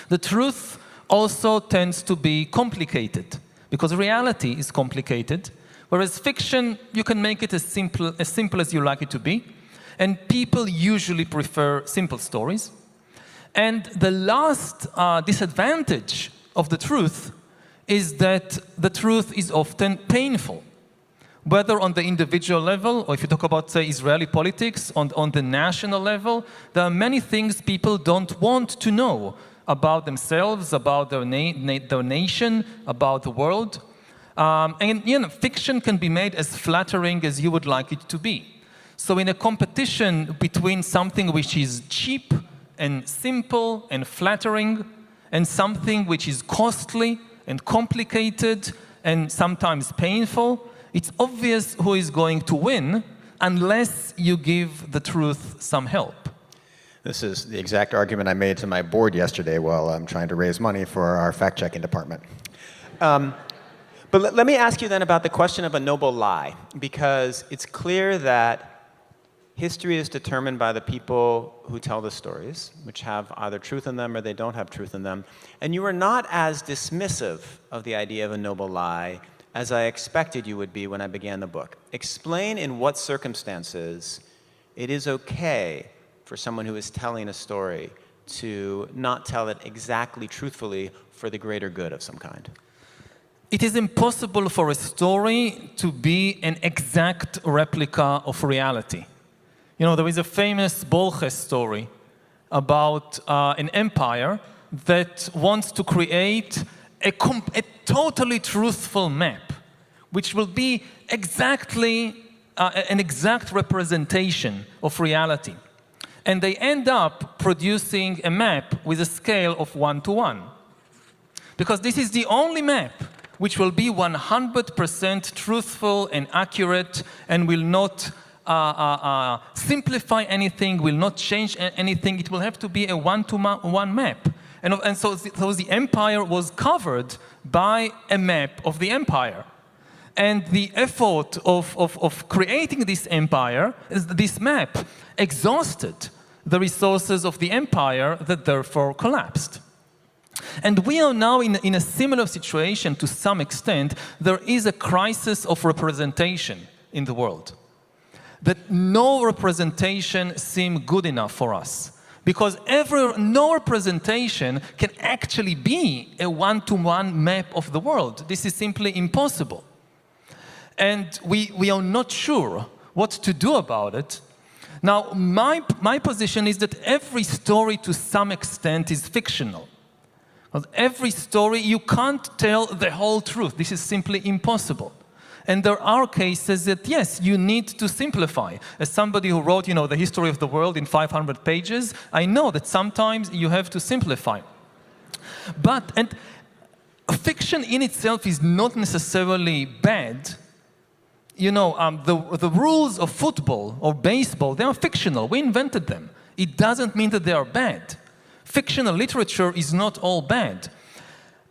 The truth also tends to be complicated, because reality is complicated, whereas fiction, you can make it as simple as you like it to be, and people usually prefer simple stories. And the last disadvantage of the truth is that the truth is often painful, whether on the individual level, or if you talk about, say, Israeli politics, on the national level. There are many things people don't want to know about themselves, about their nation, about the world. And fiction can be made as flattering as you would like it to be. So in a competition between something which is cheap and simple and flattering, and something which is costly and complicated and sometimes painful, it's obvious who is going to win unless you give the truth some help. This is the exact argument I made to my board yesterday while I'm trying to raise money for our fact-checking department. But let me ask you then about the question of a noble lie, because it's clear that history is determined by the people who tell the stories, which have either truth in them or they don't have truth in them. And you are not as dismissive of the idea of a noble lie as I expected you would be when I began the book. Explain in what circumstances it is okay for someone who is telling a story to not tell it exactly truthfully for the greater good of some kind. It is impossible for a story to be an exact replica of reality. You know, there is a famous Borges story about an empire that wants to create a totally truthful map, which will be exactly an exact representation of reality. And they end up producing a map with a scale of 1:1. Because this is the only map which will be 100% truthful and accurate and will not simplify anything, will not change anything. It will have to be a 1:1 map. And so the empire was covered by a map of the empire. And the effort of creating this empire, this map, exhausted the resources of the empire that therefore collapsed. And we are now in a similar situation to some extent. There is a crisis of representation in the world. That no representation seems good enough for us. Because no representation can actually be a 1:1 map of the world. This is simply impossible. And we are not sure what to do about it. Now, my position is that every story to some extent is fictional. Because every story, you can't tell the whole truth. This is simply impossible. And there are cases that, yes, you need to simplify. As somebody who wrote, the history of the world in 500 pages, I know that sometimes you have to simplify. And fiction in itself is not necessarily bad. The rules of football or baseball, they are fictional. We invented them. It doesn't mean that they are bad. Fictional literature is not all bad.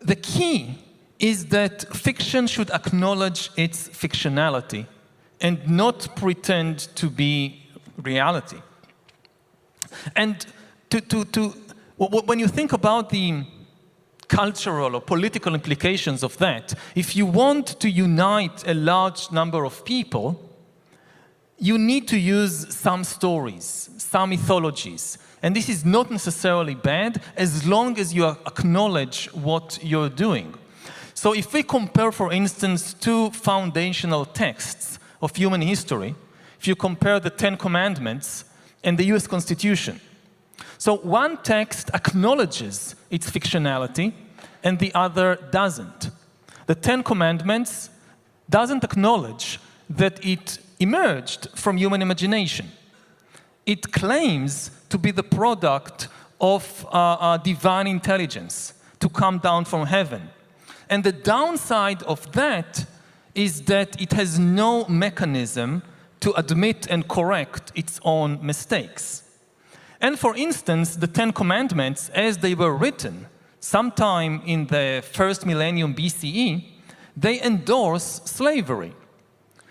The key is that fiction should acknowledge its fictionality and not pretend to be reality. And when you think about the cultural or political implications of that, if you want to unite a large number of people, you need to use some stories, some mythologies. And this is not necessarily bad as long as you acknowledge what you're doing. So if we compare, for instance, two foundational texts of human history, if you compare the 10 Commandments and the US Constitution. So one text acknowledges its fictionality and the other doesn't. The 10 Commandments doesn't acknowledge that it emerged from human imagination. It claims to be the product of divine intelligence, to come down from heaven. And the downside of that is that it has no mechanism to admit and correct its own mistakes. And for instance, the 10 Commandments, as they were written sometime in the first millennium BCE, they endorse slavery.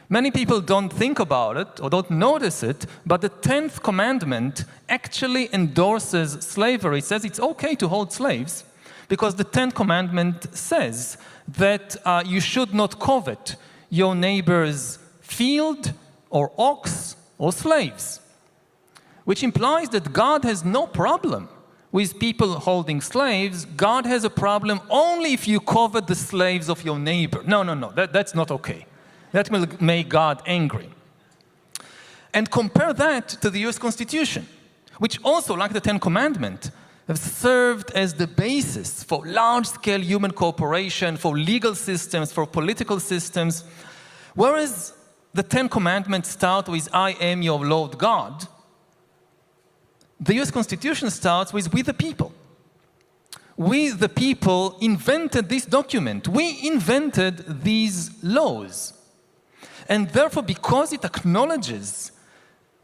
Many people don't think about it or don't notice it, but the 10th commandment actually endorses slavery. It says it's okay to hold slaves because the 10th commandment says that you should not covet your neighbor's field or ox or slaves, which implies that God has no problem with people holding slaves. God has a problem only if you covet the slaves of your neighbor. No, that's not okay. That will make God angry. And compare that to the US Constitution, which also, like the 10 Commandments, have served as the basis for large-scale human cooperation, for legal systems, for political systems. Whereas the 10 Commandments start with, I am your Lord God, the US Constitution starts with, we the people. We the people invented this document. We invented these laws. And therefore, because it acknowledges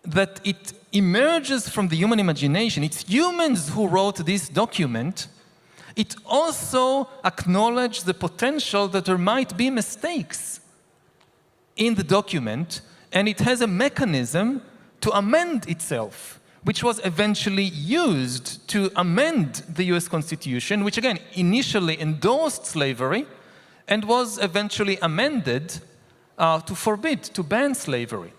that it emerges from the human imagination, it's humans who wrote this document, it also acknowledges the potential that there might be mistakes in the document, and it has a mechanism to amend itself, which was eventually used to amend the US Constitution, which again initially endorsed slavery and was eventually amended to forbid, to ban slavery.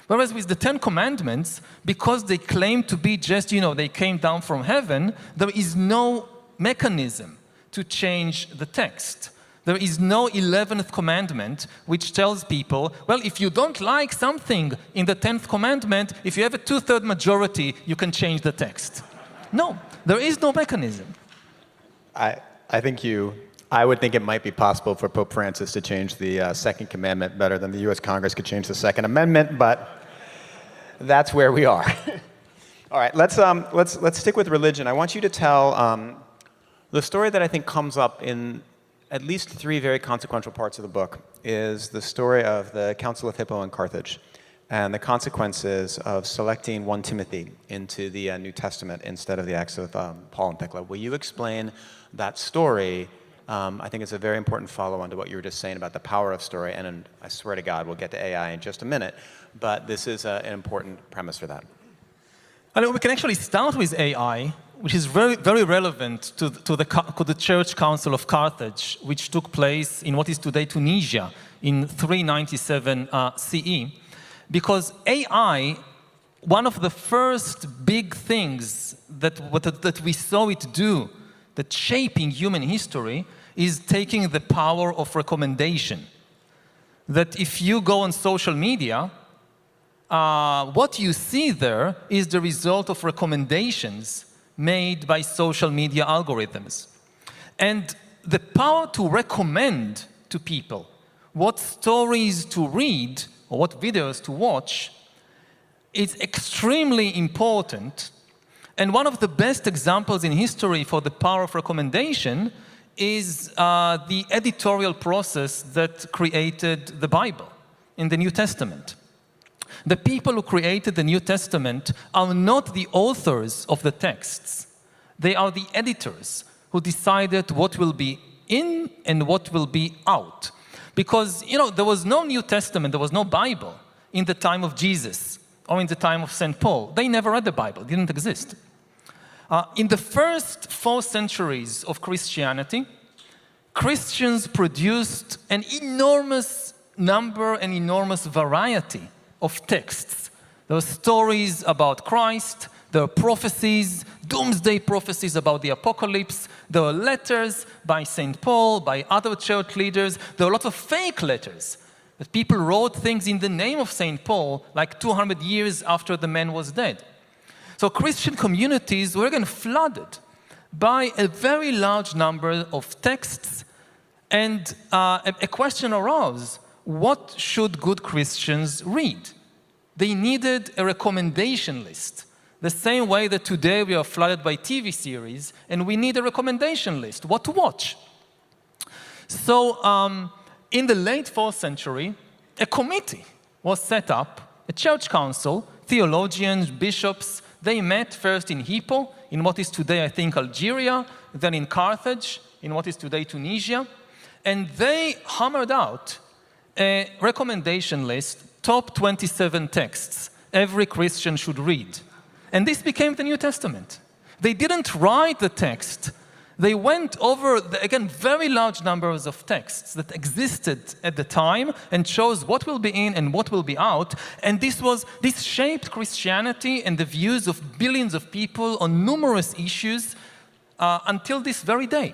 Whereas with the Ten Commandments, because they claim to be just, they came down from heaven, there is no mechanism to change the text. There is no 11th commandment which tells people, well, if you don't like something in the 10th commandment, if you have a 2/3 majority, you can change the text. No, there is no mechanism. I would think it might be possible for Pope Francis to change the second commandment better than the U.S. Congress could change the Second Amendment, but that's where we are. All right, let's stick with religion. I want you to tell the story that I think comes up in at least 3 very consequential parts of the book is the story of the Council of Hippo in Carthage and the consequences of selecting 1 Timothy into the New Testament instead of the Acts of Paul and Thecla. Will you explain that story? I think it's a very important follow-on to what you were just saying about the power of story, and I swear to God, we'll get to AI in just a minute, but this is an important premise for that. We can actually start with AI, which is very, very relevant to the Church Council of Carthage, which took place in what is today Tunisia in 397 CE. Because AI, one of the first big things that we saw it do, that shaping human history, is taking the power of recommendation. That if you go on social media, what you see there is the result of recommendations made by social media algorithms. And the power to recommend to people what stories to read or what videos to watch is extremely important. And one of the best examples in history for the power of recommendation is the editorial process that created the Bible in the New Testament. The people who created the New Testament are not the authors of the texts. They are the editors who decided what will be in and what will be out. Because, there was no New Testament, there was no Bible in the time of Jesus or in the time of St. Paul. They never read the Bible, it didn't exist. In the first 4 centuries of Christianity, Christians produced an enormous number and enormous variety of texts. There were stories about Christ, there were prophecies, doomsday prophecies about the apocalypse, there were letters by St. Paul, by other church leaders, there were lots of fake letters that people wrote things in the name of St. Paul like 200 years after the man was dead. So Christian communities were again flooded by a very large number of texts, and a question arose: what should good Christians read? They needed a recommendation list, the same way that today we are flooded by TV series and we need a recommendation list, what to watch. So in the late 4th century, a committee was set up, a church council, theologians, bishops. They met first in Hippo, in what is today, I think, Algeria, then in Carthage, in what is today Tunisia, and they hammered out a recommendation list, top 27 texts every Christian should read. And this became the New Testament. They didn't write the text. They went over, again, very large numbers of texts that existed at the time and chose what will be in and what will be out. And this shaped Christianity and the views of billions of people on numerous issues until this very day.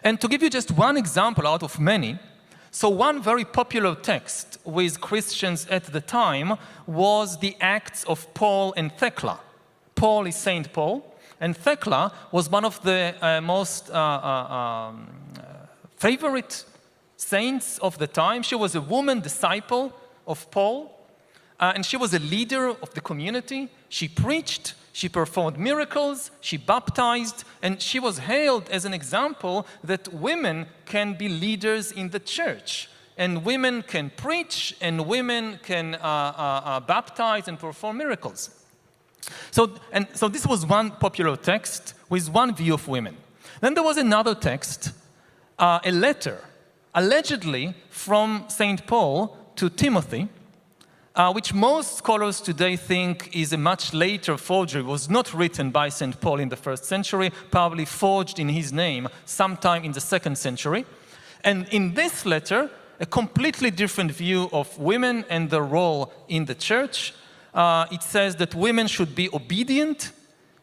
And to give you just one example out of many, so one very popular text with Christians at the time was the Acts of Paul and Thecla. Paul is St. Paul, and Thecla was one of the most favorite saints of the time. She was a woman disciple of Paul, and she was a leader of the community. She preached, she performed miracles, she baptized, and she was hailed as an example that women can be leaders in the church. And women can preach, and women can baptize and perform miracles. So this was one popular text with one view of women. Then there was another text, a letter, allegedly from St. Paul to Timothy, which most scholars today think is a much later forgery, was not written by St. Paul in the 1st century, probably forged in his name sometime in the 2nd century. And in this letter, a completely different view of women and their role in the church. It says that women should be obedient,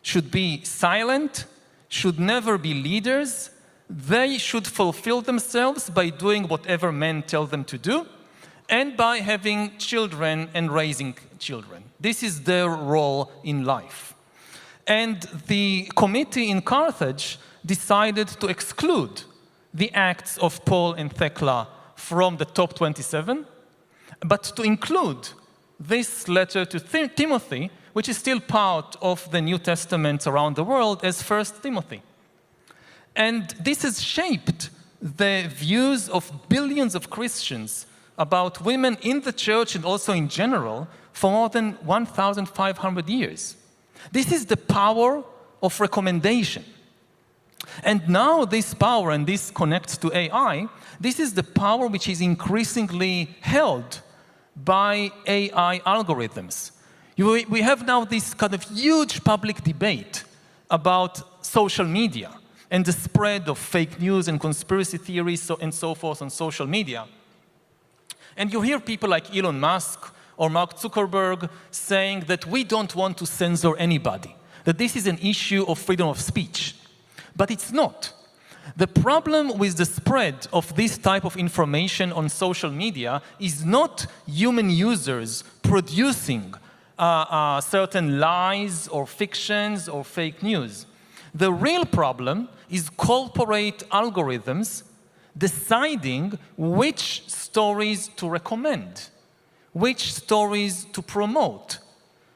should be silent, should never be leaders. They should fulfill themselves by doing whatever men tell them to do, and by having children and raising children. This is their role in life. And the committee in Carthage decided to exclude the acts of Paul and Thecla from the top 27, but to include this letter to Timothy, which is still part of the New Testament around the world, as 1 Timothy. And this has shaped the views of billions of Christians about women in the church and also in general for more than 1,500 years. This is the power of recommendation. And now this power, and this connects to AI, this is the power which is increasingly held by AI algorithms. We have now this kind of huge public debate about social media and the spread of fake news and conspiracy theories and so forth on social media. And you hear people like Elon Musk or Mark Zuckerberg saying that we don't want to censor anybody, that this is an issue of freedom of speech. But it's not. The problem with the spread of this type of information on social media is not human users producing certain lies or fictions or fake news. The real problem is corporate algorithms deciding which stories to recommend, which stories to promote.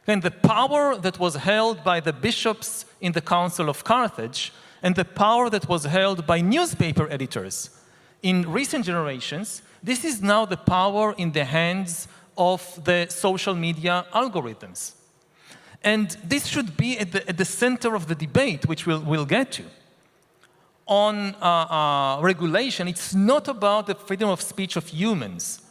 And the power that was held by the bishops in the Council of Carthage and the power that was held by newspaper editors in recent generations, this is now the power in the hands of the social media algorithms. And this should be at the center of the debate, which we'll get to. On regulation, it's not about the freedom of speech of humans.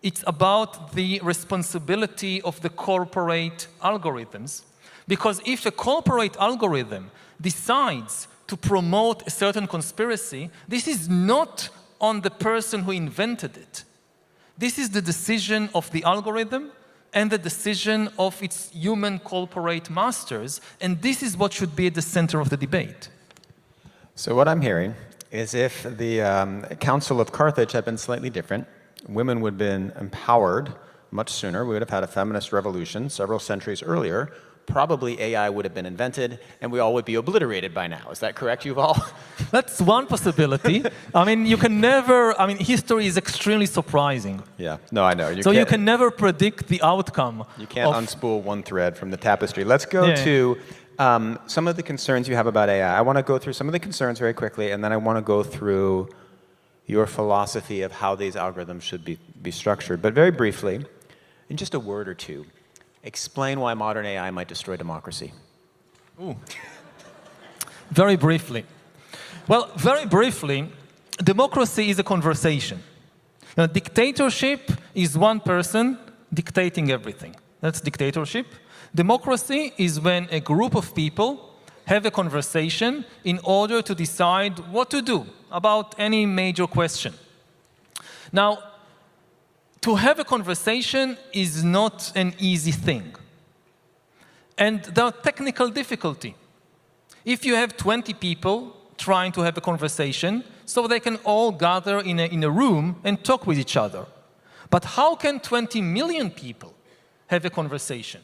It's about the responsibility of the corporate algorithms. Because if a corporate algorithm decides to promote a certain conspiracy, this is not on the person who invented it. This is the decision of the algorithm and the decision of its human corporate masters, and this is what should be at the center of the debate. So what I'm hearing is if the Council of Carthage had been slightly different, women would have been empowered much sooner. We would have had a feminist revolution several centuries earlier. Probably AI would have been invented, and we all would be obliterated by now. Is that correct, Yuval? That's one possibility. I mean, you can never, history is extremely surprising. Yeah, no, I know. You can never predict the outcome. You can't unspool one thread from the tapestry. Let's go to some of the concerns you have about AI. I want to go through some of the concerns very quickly, and then I want to go through your philosophy of how these algorithms should be structured. But very briefly, in just a word or two, explain why modern AI might destroy democracy. Ooh. Very briefly. Well, very briefly, democracy is a conversation. Now, dictatorship is one person dictating everything. That's dictatorship. Democracy is when a group of people have a conversation in order to decide what to do about any major question. Now, to have a conversation is not an easy thing. And there are technical difficulties. If you have 20 people trying to have a conversation, so they can all gather in a room and talk with each other. But how can 20 million people have a conversation?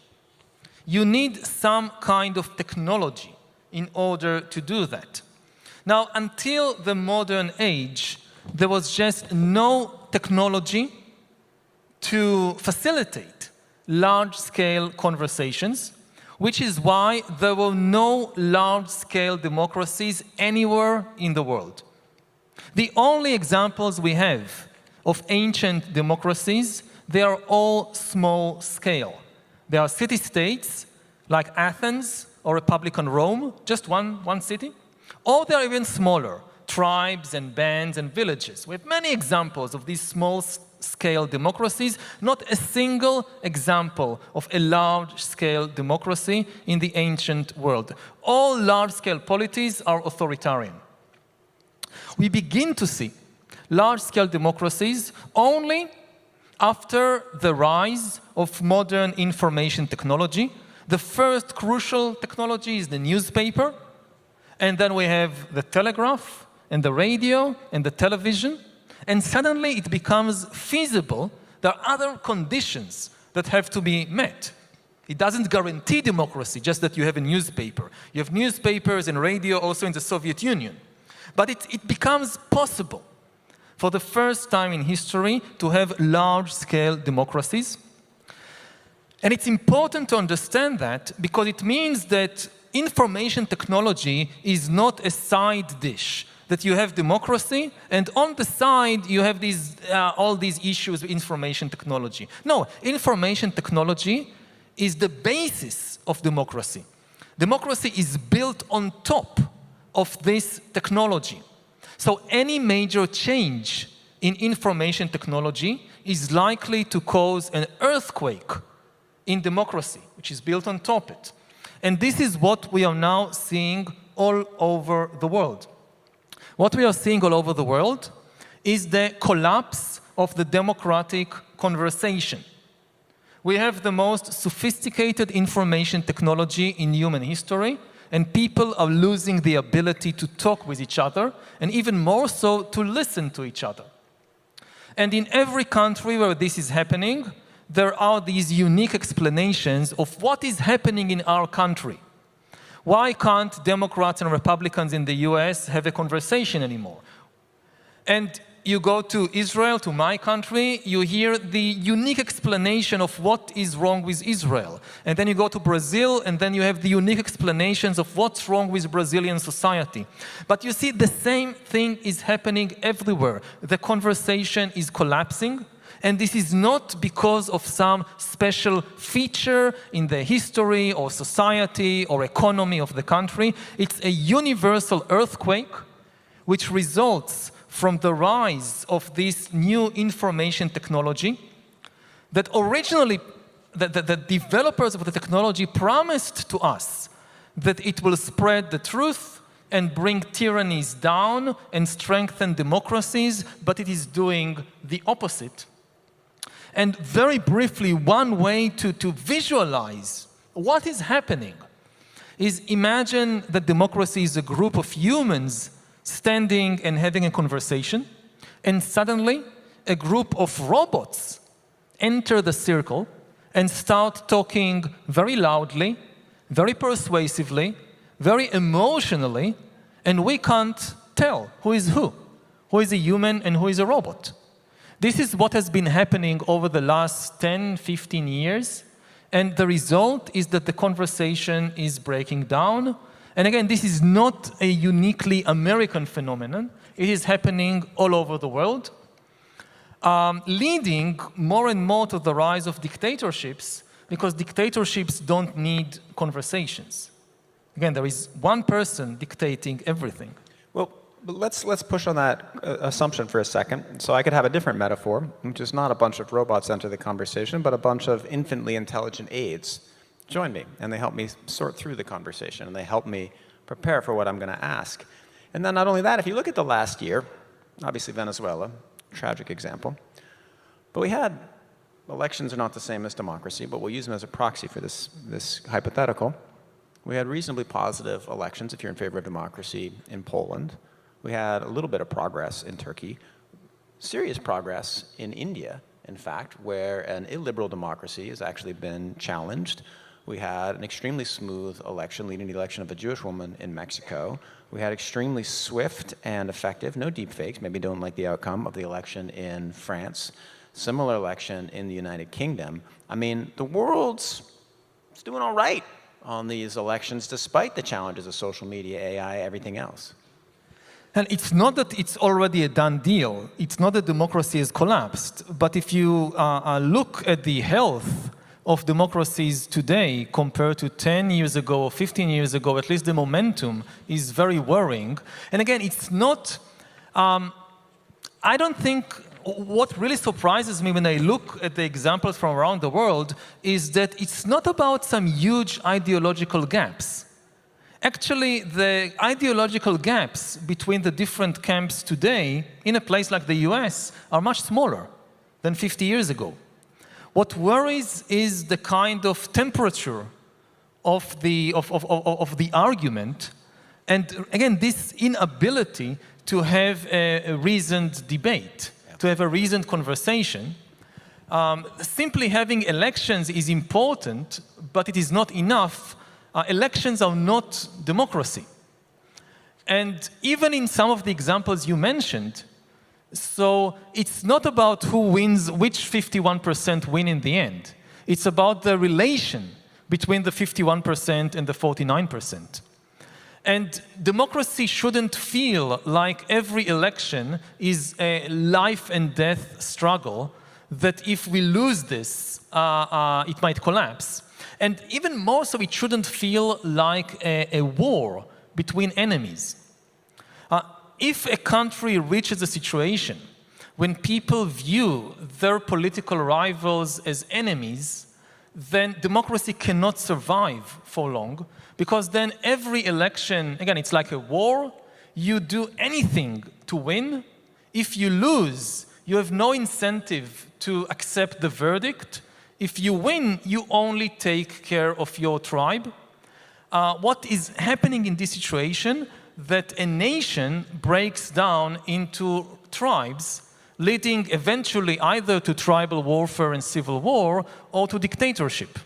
You need some kind of technology in order to do that. Now, until the modern age, there was just no technology to facilitate large-scale conversations, which is why there were no large-scale democracies anywhere in the world. The only examples we have of ancient democracies, they are all small-scale. They are city-states like Athens or Republican Rome, just one city, or they are even smaller, tribes and bands and villages. We have many examples of these small-scale democracies, not a single example of a large-scale democracy in the ancient world. All large-scale polities are authoritarian. We begin to see large-scale democracies only after the rise of modern information technology. The first crucial technology is the newspaper, and then we have the telegraph, and the radio, and the television, and suddenly it becomes feasible. There are other conditions that have to be met. It doesn't guarantee democracy, just that you have a newspaper. You have newspapers and radio also in the Soviet Union. But it becomes possible for the first time in history to have large-scale democracies. And it's important to understand that because it means that information technology is not a side dish, that you have democracy, and on the side you have all these issues with information technology. No, information technology is the basis of democracy. Democracy is built on top of this technology. So any major change in information technology is likely to cause an earthquake in democracy, which is built on top of it. And this is what we are now seeing all over the world. What we are seeing all over the world is the collapse of the democratic conversation. We have the most sophisticated information technology in human history, and people are losing the ability to talk with each other, and even more so, to listen to each other. And in every country where this is happening, there are these unique explanations of what is happening in our country. Why can't Democrats and Republicans in the US have a conversation anymore? And you go to Israel, to my country, you hear the unique explanation of what is wrong with Israel. And then you go to Brazil, and then you have the unique explanations of what's wrong with Brazilian society. But you see, the same thing is happening everywhere. The conversation is collapsing, and this is not because of some special feature in the history or society or economy of the country. It's a universal earthquake which results from the rise of this new information technology that originally the developers of the technology promised to us that it will spread the truth and bring tyrannies down and strengthen democracies, but it is doing the opposite. And very briefly, one way to visualize what is happening is imagine that democracy is a group of humans standing and having a conversation, and suddenly a group of robots enter the circle and start talking very loudly, very persuasively, very emotionally, and we can't tell who is a human and who is a robot. This is what has been happening over the last 10, 15 years, and the result is that the conversation is breaking down. And again, this is not a uniquely American phenomenon. It is happening all over the world, leading more and more to the rise of dictatorships, because dictatorships don't need conversations. Again, there is one person dictating everything. Well, let's push on that assumption for a second. So I could have a different metaphor, which is not a bunch of robots enter the conversation, but a bunch of infinitely intelligent aides join me, and they help me sort through the conversation, and they help me prepare for what I'm going to ask. And then not only that, if you look at the last year, obviously Venezuela, tragic example, but we had, elections are not the same as democracy, but we'll use them as a proxy for this hypothetical. We had reasonably positive elections, if you're in favor of democracy, in Poland. We had a little bit of progress in Turkey, serious progress in India, in fact, where an illiberal democracy has actually been challenged. We had an extremely smooth election leading to the election of a Jewish woman in Mexico. We had extremely swift and effective, no deepfakes, maybe don't like the outcome of the election in France. Similar election in the United Kingdom. I mean, the world's doing all right on these elections despite the challenges of social media, AI, everything else. And it's not that it's already a done deal. It's not that democracy has collapsed. But if you look at the health of democracies today compared to 10 years ago or 15 years ago, at least the momentum is very worrying. And again, it's not I don't think what really surprises me when I look at the examples from around the world is that it's not about some huge ideological gaps. Actually, the ideological gaps between the different camps today in a place like the US are much smaller than 50 years ago. What worries is the kind of temperature of the argument, and again, this inability to have a reasoned debate, to have a reasoned conversation. Simply having elections is important, but it is not enough. Elections are not democracy. And even in some of the examples you mentioned, so it's not about who wins, which 51% win in the end. It's about the relation between the 51% and the 49%. And democracy shouldn't feel like every election is a life and death struggle, that if we lose this, it might collapse. And even more so, it shouldn't feel like a war between enemies. If a country reaches a situation when people view their political rivals as enemies, then democracy cannot survive for long, because then every election, again, it's like a war. You do anything to win. If you lose, you have no incentive to accept the verdict. If you win, you only take care of your tribe. What is happening in this situation, that a nation breaks down into tribes, leading eventually either to tribal warfare and civil war or to dictatorship.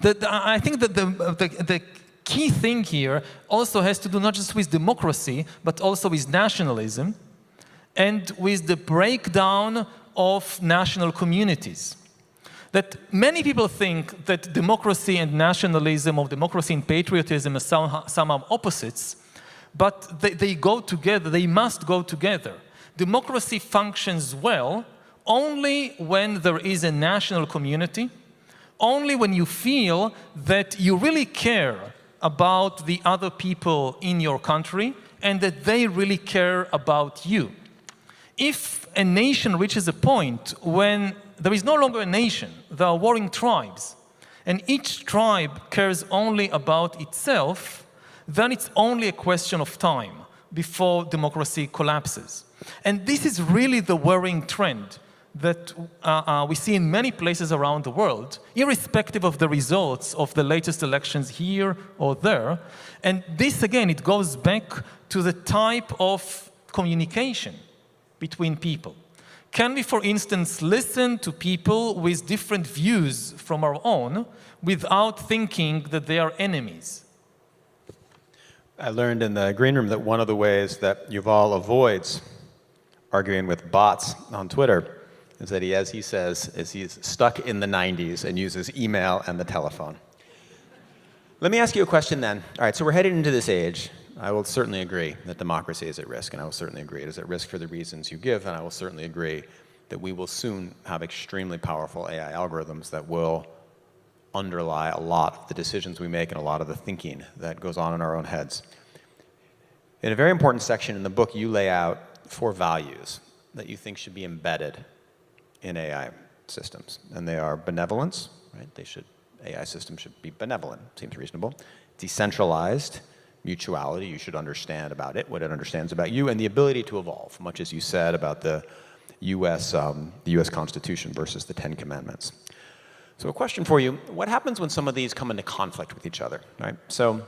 I think that the key thing here also has to do not just with democracy, but also with nationalism and with the breakdown of national communities. That many people think that democracy and nationalism, or democracy and patriotism, are somehow opposites, but they go together, they must go together. Democracy functions well only when there is a national community, only when you feel that you really care about the other people in your country and that they really care about you. If a nation reaches a point when there is no longer a nation, there are warring tribes, and each tribe cares only about itself, then it's only a question of time before democracy collapses. And this is really the worrying trend that we see in many places around the world, irrespective of the results of the latest elections here or there. And this, again, it goes back to the type of communication between people. Can we, for instance, listen to people with different views from our own without thinking that they are enemies? I learned in the green room that one of the ways that Yuval avoids arguing with bots on Twitter is that he, as he says, is he's stuck in the 90s and uses email and the telephone. Let me ask you a question then. All right, so we're headed into this age. I will certainly agree that democracy is at risk, and I will certainly agree it is at risk for the reasons you give, and I will certainly agree that we will soon have extremely powerful AI algorithms that will underlie a lot of the decisions we make and a lot of the thinking that goes on in our own heads. In a very important section in the book, you lay out 4 values that you think should be embedded in AI systems, and they are benevolence, right? AI systems should be benevolent, seems reasonable. Decentralized, mutuality, you should understand about it, what it understands about you, and the ability to evolve, much as you said about the US Constitution versus the 10 Commandments. So a question for you, what happens when some of these come into conflict with each other, right? So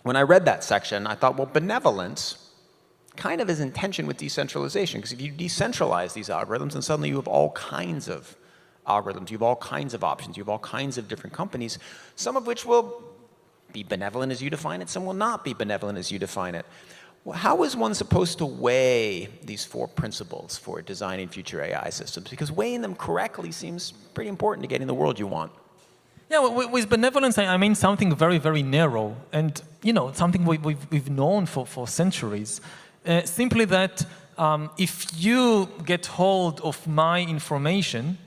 when I read that section, I thought, well, benevolence kind of is in tension with decentralization, because if you decentralize these algorithms, then suddenly you have all kinds of algorithms, you have all kinds of options, you have all kinds of different companies, some of which will be benevolent as you define it, some will not be benevolent as you define it. Well, how is one supposed to weigh these 4 principles for designing future AI systems? Because weighing them correctly seems pretty important to getting the world you want. Yeah, with benevolence, I mean something very, very narrow, and something we've known for centuries. Simply that if you get hold of my information,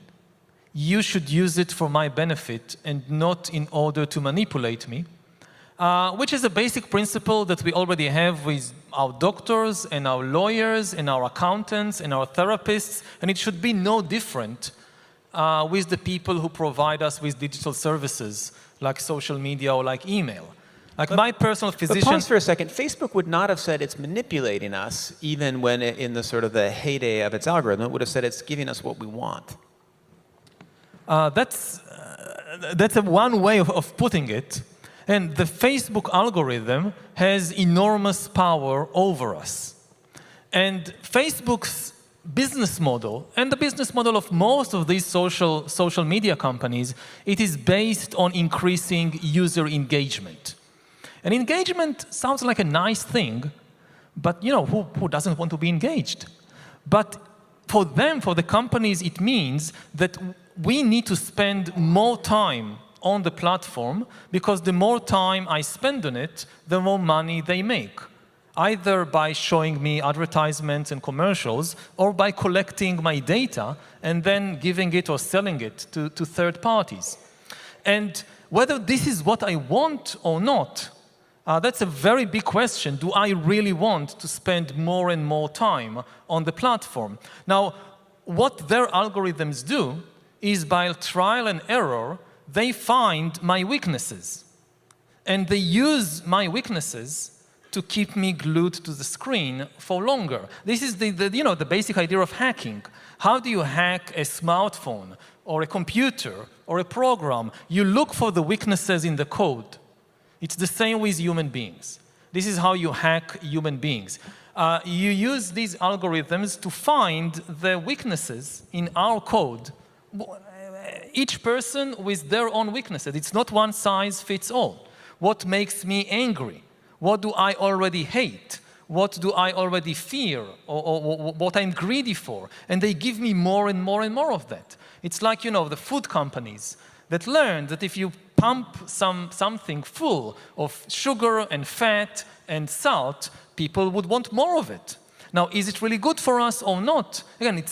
you should use it for my benefit and not in order to manipulate me, which is a basic principle that we already have with our doctors and our lawyers and our accountants and our therapists, and it should be no different with the people who provide us with digital services like social media or like email. Like my personal physician... But pause for a second. Facebook would not have said it's manipulating us even when in the sort of the heyday of its algorithm. It would have said it's giving us what we want. That's one way of putting it. And the Facebook algorithm has enormous power over us. And Facebook's business model, and the business model of most of these social media companies, it is based on increasing user engagement. And engagement sounds like a nice thing, but who doesn't want to be engaged? But for them, for the companies, it means that we need to spend more time on the platform, because the more time I spend on it, the more money they make, either by showing me advertisements and commercials or by collecting my data and then giving it or selling it to third parties. And whether this is what I want or not, that's a very big question. Do I really want to spend more and more time on the platform? Now, what their algorithms do is, by trial and error, they find my weaknesses. And they use my weaknesses to keep me glued to the screen for longer. This is the basic idea of hacking. How do you hack a smartphone or a computer or a program? You look for the weaknesses in the code. It's the same with human beings. This is how you hack human beings. You use these algorithms to find the weaknesses in our code. Each person with their own weaknesses. It's not one size fits all. What makes me angry? What do I already hate? What do I already fear? Or what I'm greedy for? And they give me more and more and more of that. It's like, the food companies that learn that if you pump something full of sugar and fat and salt, people would want more of it. Now, is it really good for us or not? Again,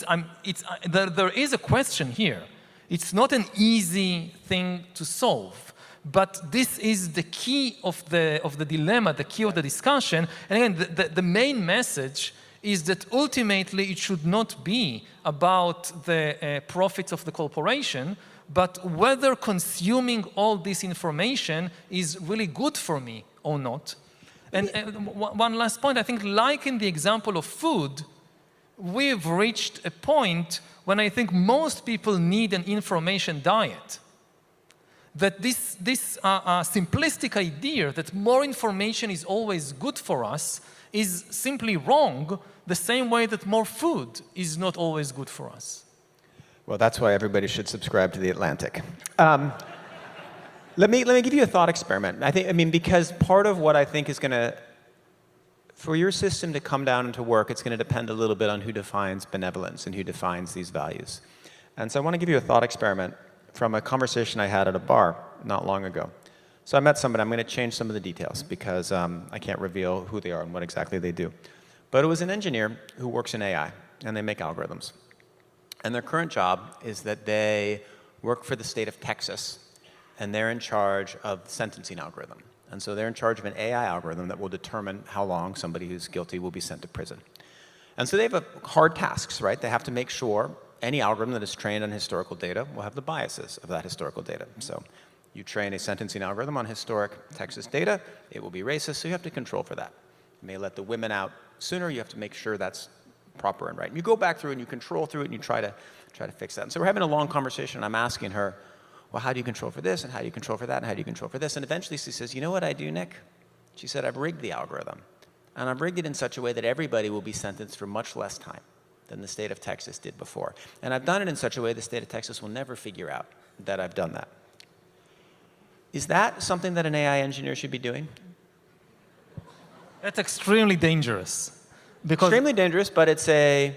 there is a question here. It's not an easy thing to solve, but this is the key of the dilemma, the key of the discussion. And again, the main message is that ultimately it should not be about the profits of the corporation, but whether consuming all this information is really good for me or not. And one last point, I think, like in the example of food, we've reached a point when I think most people need an information diet. That this simplistic idea that more information is always good for us is simply wrong, the same way that more food is not always good for us. Well, that's why everybody should subscribe to The Atlantic. Let me give you a thought experiment. Because part of what I think is going to, for your system to come down and to work, it's going to depend a little bit on who defines benevolence and who defines these values. And so I want to give you a thought experiment from a conversation I had at a bar not long ago. So I met somebody. I'm going to change some of the details because I can't reveal who they are and what exactly they do. But it was an engineer who works in AI, and they make algorithms. And their current job is that they work for the state of Texas, and they're in charge of the sentencing algorithm. And so they're in charge of an AI algorithm that will determine how long somebody who's guilty will be sent to prison. And so they have hard tasks, right? They have to make sure any algorithm that is trained on historical data will have the biases of that historical data. So you train a sentencing algorithm on historic Texas data, it will be racist, so you have to control for that. You may let the women out sooner, you have to make sure that's proper and right. And you go back through and you control through it and you try to fix that. And so we're having a long conversation and I'm asking her, well, how do you control for this, and how do you control for that, and how do you control for this? And eventually she says, you know what I do, Nick? She said, I've rigged the algorithm. And I've rigged it in such a way that everybody will be sentenced for much less time than the state of Texas did before. And I've done it in such a way the state of Texas will never figure out that I've done that. Is that something that an AI engineer should be doing? That's extremely dangerous. Extremely dangerous, but it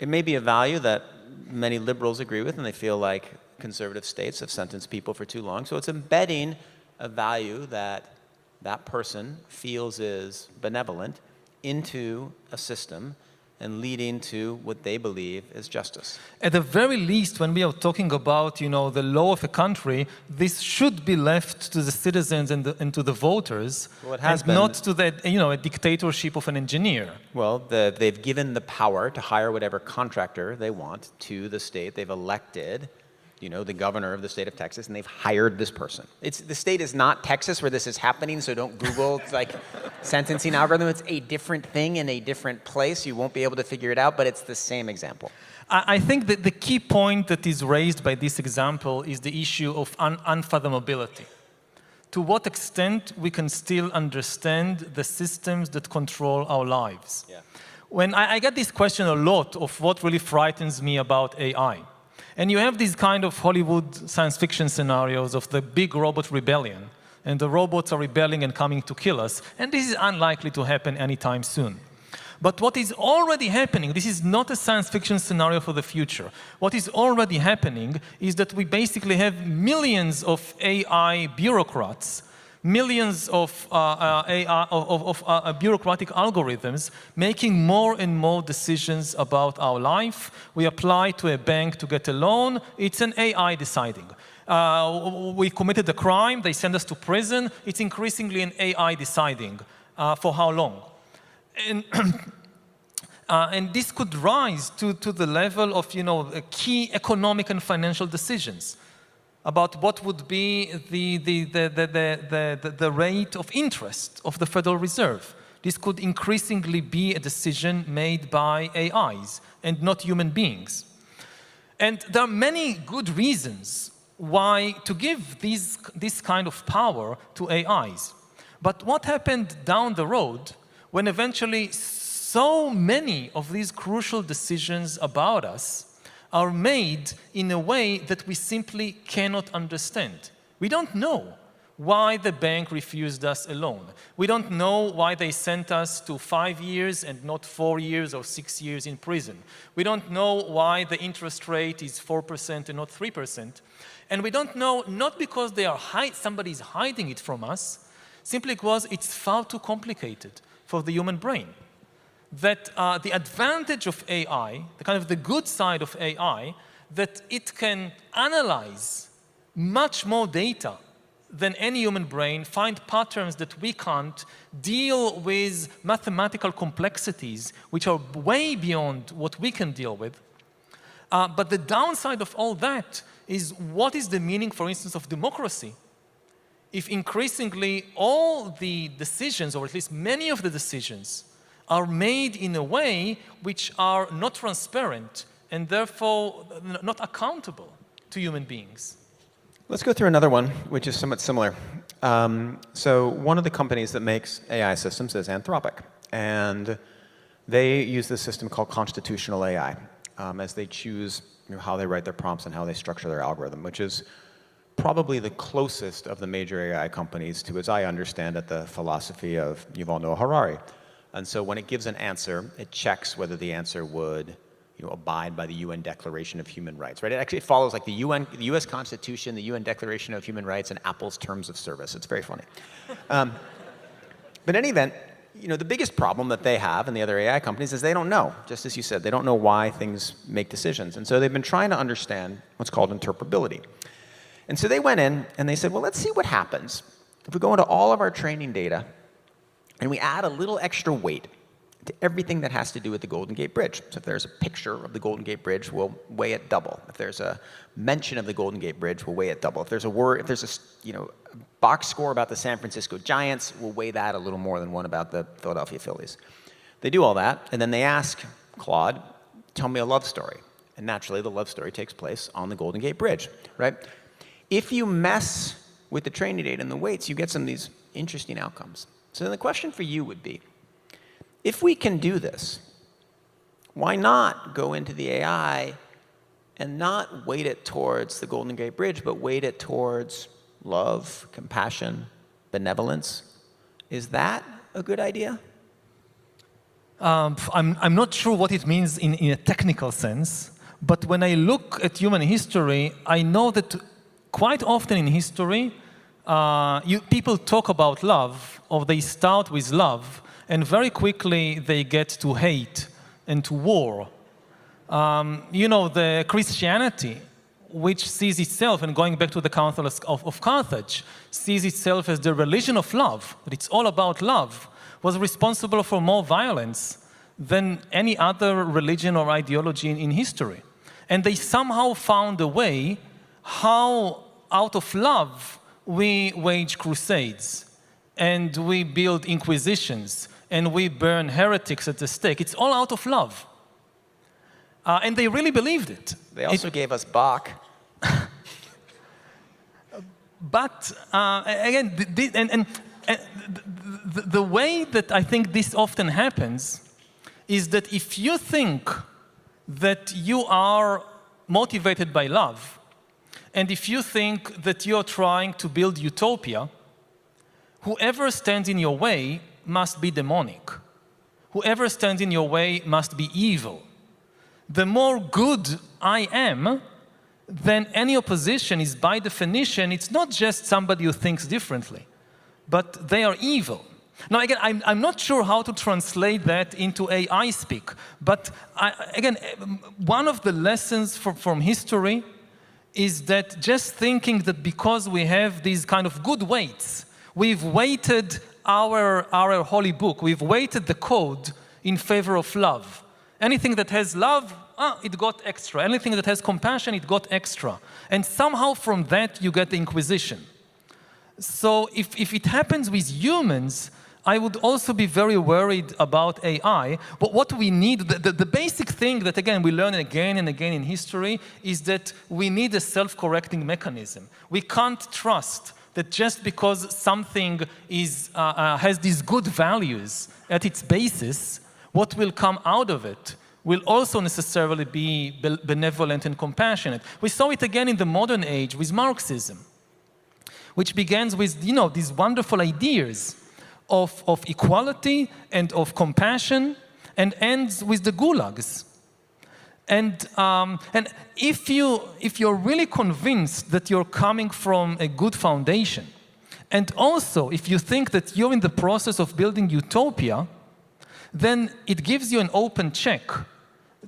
may be a value that many liberals agree with, and they feel like conservative states have sentenced people for too long. So it's embedding a value that that person feels is benevolent into a system and leading to what they believe is justice. At the very least, when we are talking about, the law of a country, this should be left to the citizens and to the voters, Well, it has and been. not to the, a dictatorship of an engineer. Well, they've given the power to hire whatever contractor they want to the state. They've elected, the governor of the state of Texas, and they've hired this person. The state is not Texas where this is happening, so don't Google sentencing algorithm. It's a different thing in a different place. You won't be able to figure it out, but it's the same example. I think that the key point that is raised by this example is the issue of unfathomability. To what extent we can still understand the systems that control our lives. Yeah. When I get this question a lot of what really frightens me about AI. And you have these kind of Hollywood science fiction scenarios of the big robot rebellion, and the robots are rebelling and coming to kill us, and this is unlikely to happen anytime soon. But what is already happening, this is not a science fiction scenario for the future. What is already happening is that we basically have millions of AI bureaucrats, millions of bureaucratic algorithms making more and more decisions about our life. We apply to a bank to get a loan, it's an AI deciding. We committed a crime, they send us to prison, it's increasingly an AI deciding. For how long? And this could rise to the level of key economic and financial decisions about what would be the rate of interest of the Federal Reserve. This could increasingly be a decision made by AIs and not human beings. And there are many good reasons why to give this kind of power to AIs. But what happened down the road when eventually so many of these crucial decisions about us are made in a way that we simply cannot understand? We don't know why the bank refused us a loan. We don't know why they sent us to 5 years and not 4 years or 6 years in prison. We don't know why the interest rate is 4% and not 3%. And we don't know, not because somebody's hiding it from us, simply because it's far too complicated for the human brain. That the advantage of AI, the good side of AI, that it can analyze much more data than any human brain, find patterns that we can't, deal with mathematical complexities which are way beyond what we can deal with. But the downside of all that is, what is the meaning, for instance, of democracy? If increasingly all the decisions, or at least many of the decisions, are made in a way which are not transparent and therefore not accountable to human beings. Let's go through another one, which is somewhat similar. So one of the companies that makes AI systems is Anthropic. And they use this system called constitutional AI as they choose how they write their prompts and how they structure their algorithm, which is probably the closest of the major AI companies to, as I understand it, the philosophy of Yuval Noah Harari. And so when it gives an answer, it checks whether the answer would abide by the UN Declaration of Human Rights, right? It follows like the US Constitution, the UN Declaration of Human Rights, and Apple's Terms of Service. It's very funny. But in any event, the biggest problem that they have and the other AI companies is they don't know. Just as you said, they don't know why things make decisions. And so they've been trying to understand what's called interpretability. And so they went in and they said, well, let's see what happens if we go into all of our training data and we add a little extra weight to everything that has to do with the Golden Gate Bridge. So if there's a picture of the Golden Gate Bridge, we'll weigh it double. If there's a mention of the Golden Gate Bridge, we'll weigh it double. If there's a word, if there's a box score about the San Francisco Giants, we'll weigh that a little more than one about the Philadelphia Phillies. They do all that, and then they ask Claude, tell me a love story. And naturally, the love story takes place on the Golden Gate Bridge, right? If you mess with the training data and the weights, you get some of these interesting outcomes. So then the question for you would be, if we can do this, why not go into the AI and not weight it towards the Golden Gate Bridge, but weight it towards love, compassion, benevolence? Is that a good idea? I'm not sure what it means in a technical sense, but when I look at human history, I know that quite often in history, people talk about love, or they start with love, and very quickly they get to hate and to war. You know, the Christianity, which sees itself, and going back to the Council of Carthage, sees itself as the religion of love, that it's all about love, was responsible for more violence than any other religion or ideology in history. And they somehow found a way how, out of love, we wage crusades, and we build inquisitions, and we burn heretics at the stake. It's all out of love. And they really believed it. They also gave us Bach. But again, the way that I think this often happens is that if you think that you are motivated by love, and if you think that you're trying to build utopia, whoever stands in your way must be demonic. Whoever stands in your way must be evil. The more good I am, then any opposition is, by definition, it's not just somebody who thinks differently, but they are evil. Now, again, I'm not sure how to translate that into AI speak, but again, one of the lessons from history is that just thinking that because we have these kind of good weights, we've weighted our holy book, we've weighted the code in favor of love. Anything that has love, it got extra. Anything that has compassion, it got extra. And somehow from that, you get the Inquisition. So if it happens with humans, I would also be very worried about AI. But what we need, the basic thing that, again, we learn again and again in history is that we need a self-correcting mechanism. We can't trust that just because something has these good values at its basis, what will come out of it will also necessarily be benevolent and compassionate. We saw it again in the modern age with Marxism, which begins with, you know, these wonderful ideas of equality and of compassion, and ends with the gulags. And if you're really convinced that you're coming from a good foundation, and also if you think that you're in the process of building utopia, then it gives you an open check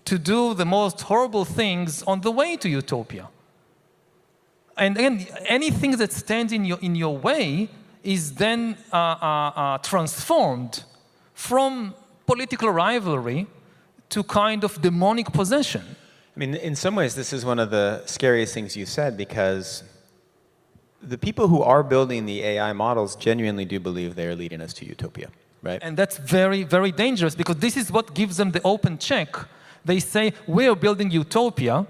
to do the most horrible things on the way to utopia. And again, anything that stands in your way is then transformed from political rivalry to kind of demonic possession. I mean, in some ways, this is one of the scariest things you said, because the people who are building the AI models genuinely do believe they're leading us to utopia, right? And that's very, very dangerous, because this is what gives them the open check. They say, we are building utopia,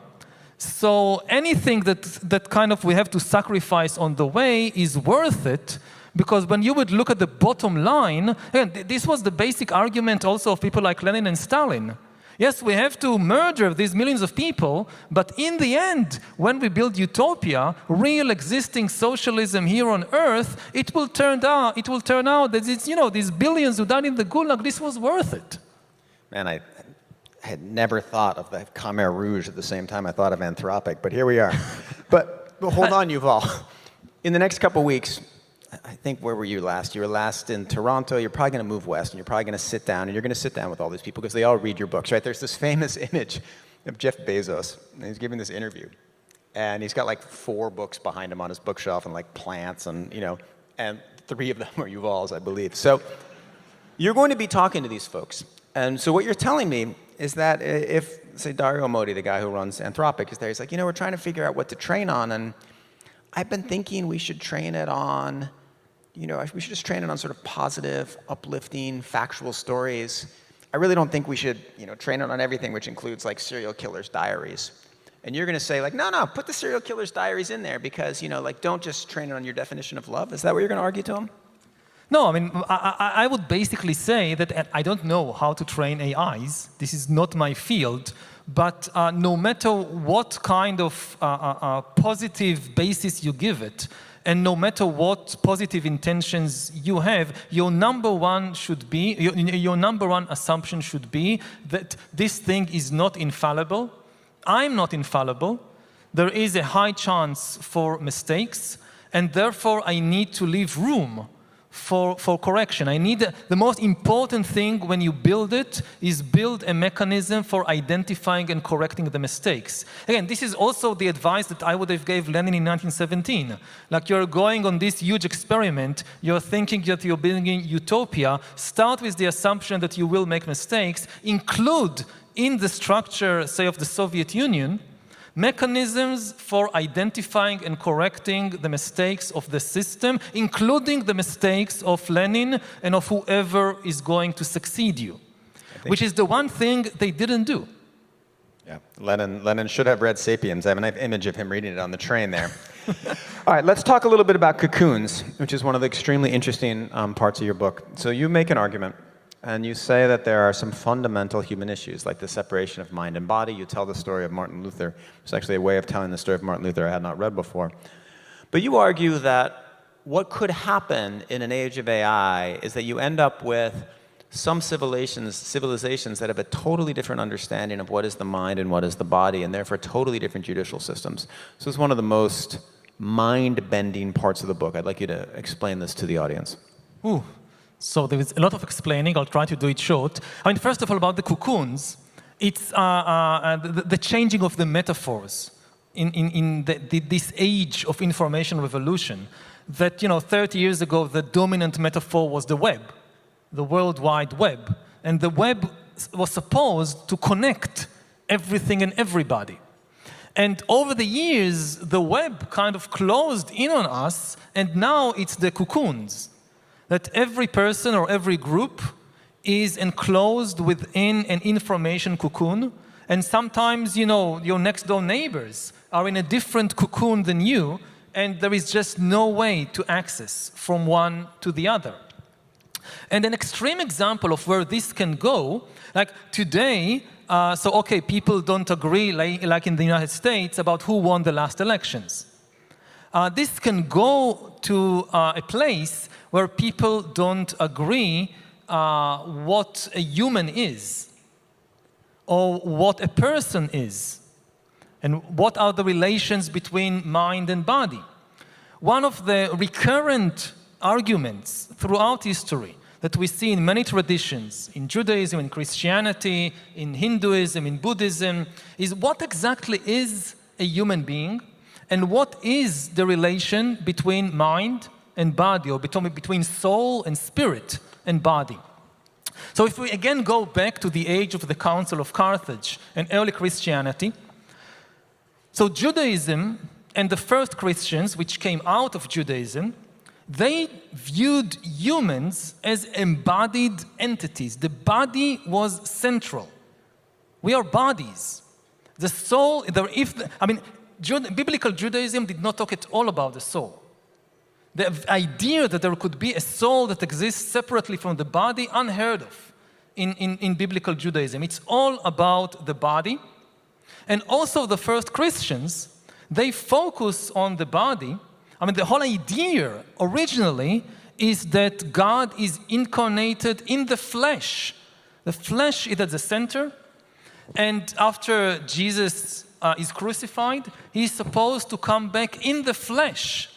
so anything that kind of we have to sacrifice on the way is worth it, because when you would look at the bottom line, and this was the basic argument also of people like Lenin and Stalin. Yes, we have to murder these millions of people, but in the end, when we build utopia, real existing socialism here on Earth, it will turn out that it's, you know, these billions who died in the Gulag, this was worth it. Man, I had never thought of the Khmer Rouge at the same time I thought of Anthropic, but here we are. but hold on, Yuval. In the next couple weeks, I think, where were you last? You were last in Toronto. You're probably going to move west, and you're probably going to sit down, and you're going to sit down with all these people because they all read your books, right? There's this famous image of Jeff Bezos, and he's giving this interview, and he's got like 4 books behind him on his bookshelf, and like plants, and, you know, and 3 of them are Yuval's, I believe. So you're going to be talking to these folks, and so what you're telling me is that if, say, Dario Modi, the guy who runs Anthropic, is there, he's like, you know, we're trying to figure out what to train on, and I've been thinking we should train it on, you know, we should just train it on sort of positive, uplifting, factual stories. I really don't think we should, you know, train it on everything, which includes like serial killers' diaries. And you're going to say like, no, put the serial killers' diaries in there because, you know, like, don't just train it on your definition of love. Is that what you're going to argue to him? No, I mean, I would basically say that I don't know how to train AIs. This is not my field. But no matter what kind of positive basis you give it, and no matter what positive intentions you have, your number one assumption should be that this thing is not infallible. I'm not infallible. There is a high chance for mistakes, and therefore I need to leave room for correction. I need the most important thing when you build it is build a mechanism for identifying and correcting the mistakes. Again, this is also the advice that I would have gave Lenin in 1917. Like, you're going on this huge experiment, you're thinking that you're building utopia, start with the assumption that you will make mistakes, include in the structure, say, of the Soviet Union, mechanisms for identifying and correcting the mistakes of the system, including the mistakes of Lenin and of whoever is going to succeed you, which is the one thing they didn't do. Yeah, Lenin should have read *Sapiens*. I have a nice image of him reading it on the train there. All right, let's talk a little bit about cocoons, which is one of the extremely interesting parts of your book. So you make an argument, and you say that there are some fundamental human issues, like the separation of mind and body. You tell the story of Martin Luther. It's actually a way of telling the story of Martin Luther I had not read before. But you argue that what could happen in an age of AI is that you end up with some civilizations that have a totally different understanding of what is the mind and what is the body, and therefore totally different judicial systems. So it's one of the most mind-bending parts of the book. I'd like you to explain this to the audience. Ooh. So there is a lot of explaining. I'll try to do it short. I mean, first of all, about the cocoons, it's the changing of the metaphors in this age of information revolution. That, 30 years ago, the dominant metaphor was the web, the World Wide Web. And the web was supposed to connect everything and everybody. And over the years, the web kind of closed in on us, and now it's the cocoons. That every person or every group is enclosed within an information cocoon, and sometimes, your next door neighbors are in a different cocoon than you, and there is just no way to access from one to the other. And an extreme example of where this can go, like today, people don't agree, like in the United States, about who won the last elections. This can go to a place where people don't agree what a human is, or what a person is, and what are the relations between mind and body. One of the recurrent arguments throughout history that we see in many traditions, in Judaism, in Christianity, in Hinduism, in Buddhism, is what exactly is a human being, and what is the relation between mind and body, or between soul and spirit and body. So if we again go back to the age of the Council of Carthage and early Christianity, so Judaism and the first Christians, which came out of Judaism, they viewed humans as embodied entities. The body was central. We are bodies. The soul, biblical Judaism did not talk at all about the soul. The idea that there could be a soul that exists separately from the body, unheard of in biblical Judaism. It's all about the body. And also the first Christians, they focus on the body. The whole idea originally is that God is incarnated in the flesh. The flesh is at the center. And after Jesus is crucified, he is supposed to come back in the flesh.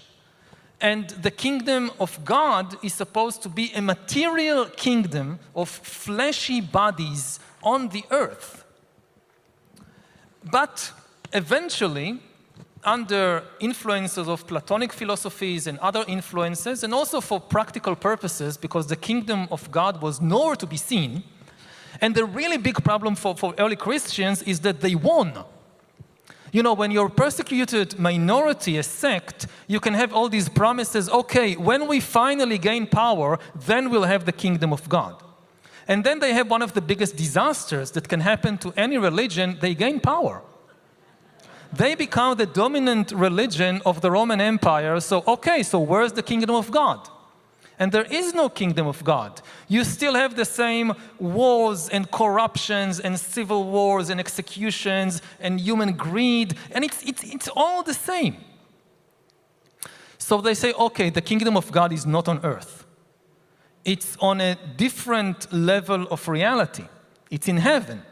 And the kingdom of God is supposed to be a material kingdom of fleshy bodies on the earth. But eventually, under influences of Platonic philosophies and other influences, and also for practical purposes, because the kingdom of God was nowhere to be seen, and the really big problem for early Christians is that they won. When you're a persecuted minority, a sect, you can have all these promises, okay, when we finally gain power, then we'll have the kingdom of God. And then they have one of the biggest disasters that can happen to any religion, they gain power. They become the dominant religion of the Roman Empire, so where's the kingdom of God? And there is no kingdom of God. You still have the same wars and corruptions and civil wars and executions and human greed, and it's all the same. So they say, okay, the kingdom of God is not on earth. It's on a different level of reality. It's in heaven.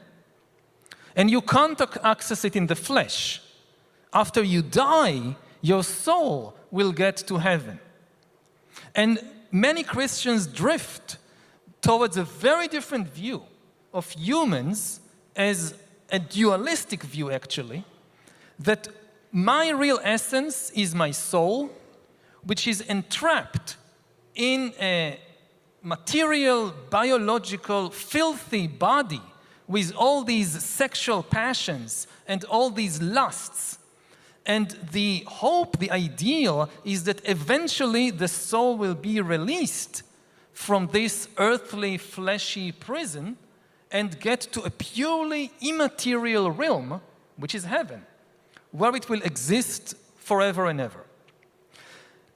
And you can't access it in the flesh. After you die, your soul will get to heaven. And many Christians drift towards a very different view of humans as a dualistic view, actually, that my real essence is my soul, which is entrapped in a material, biological, filthy body with all these sexual passions and all these lusts. And the hope, the ideal, is that eventually the soul will be released from this earthly, fleshy prison and get to a purely immaterial realm, which is heaven, where it will exist forever and ever.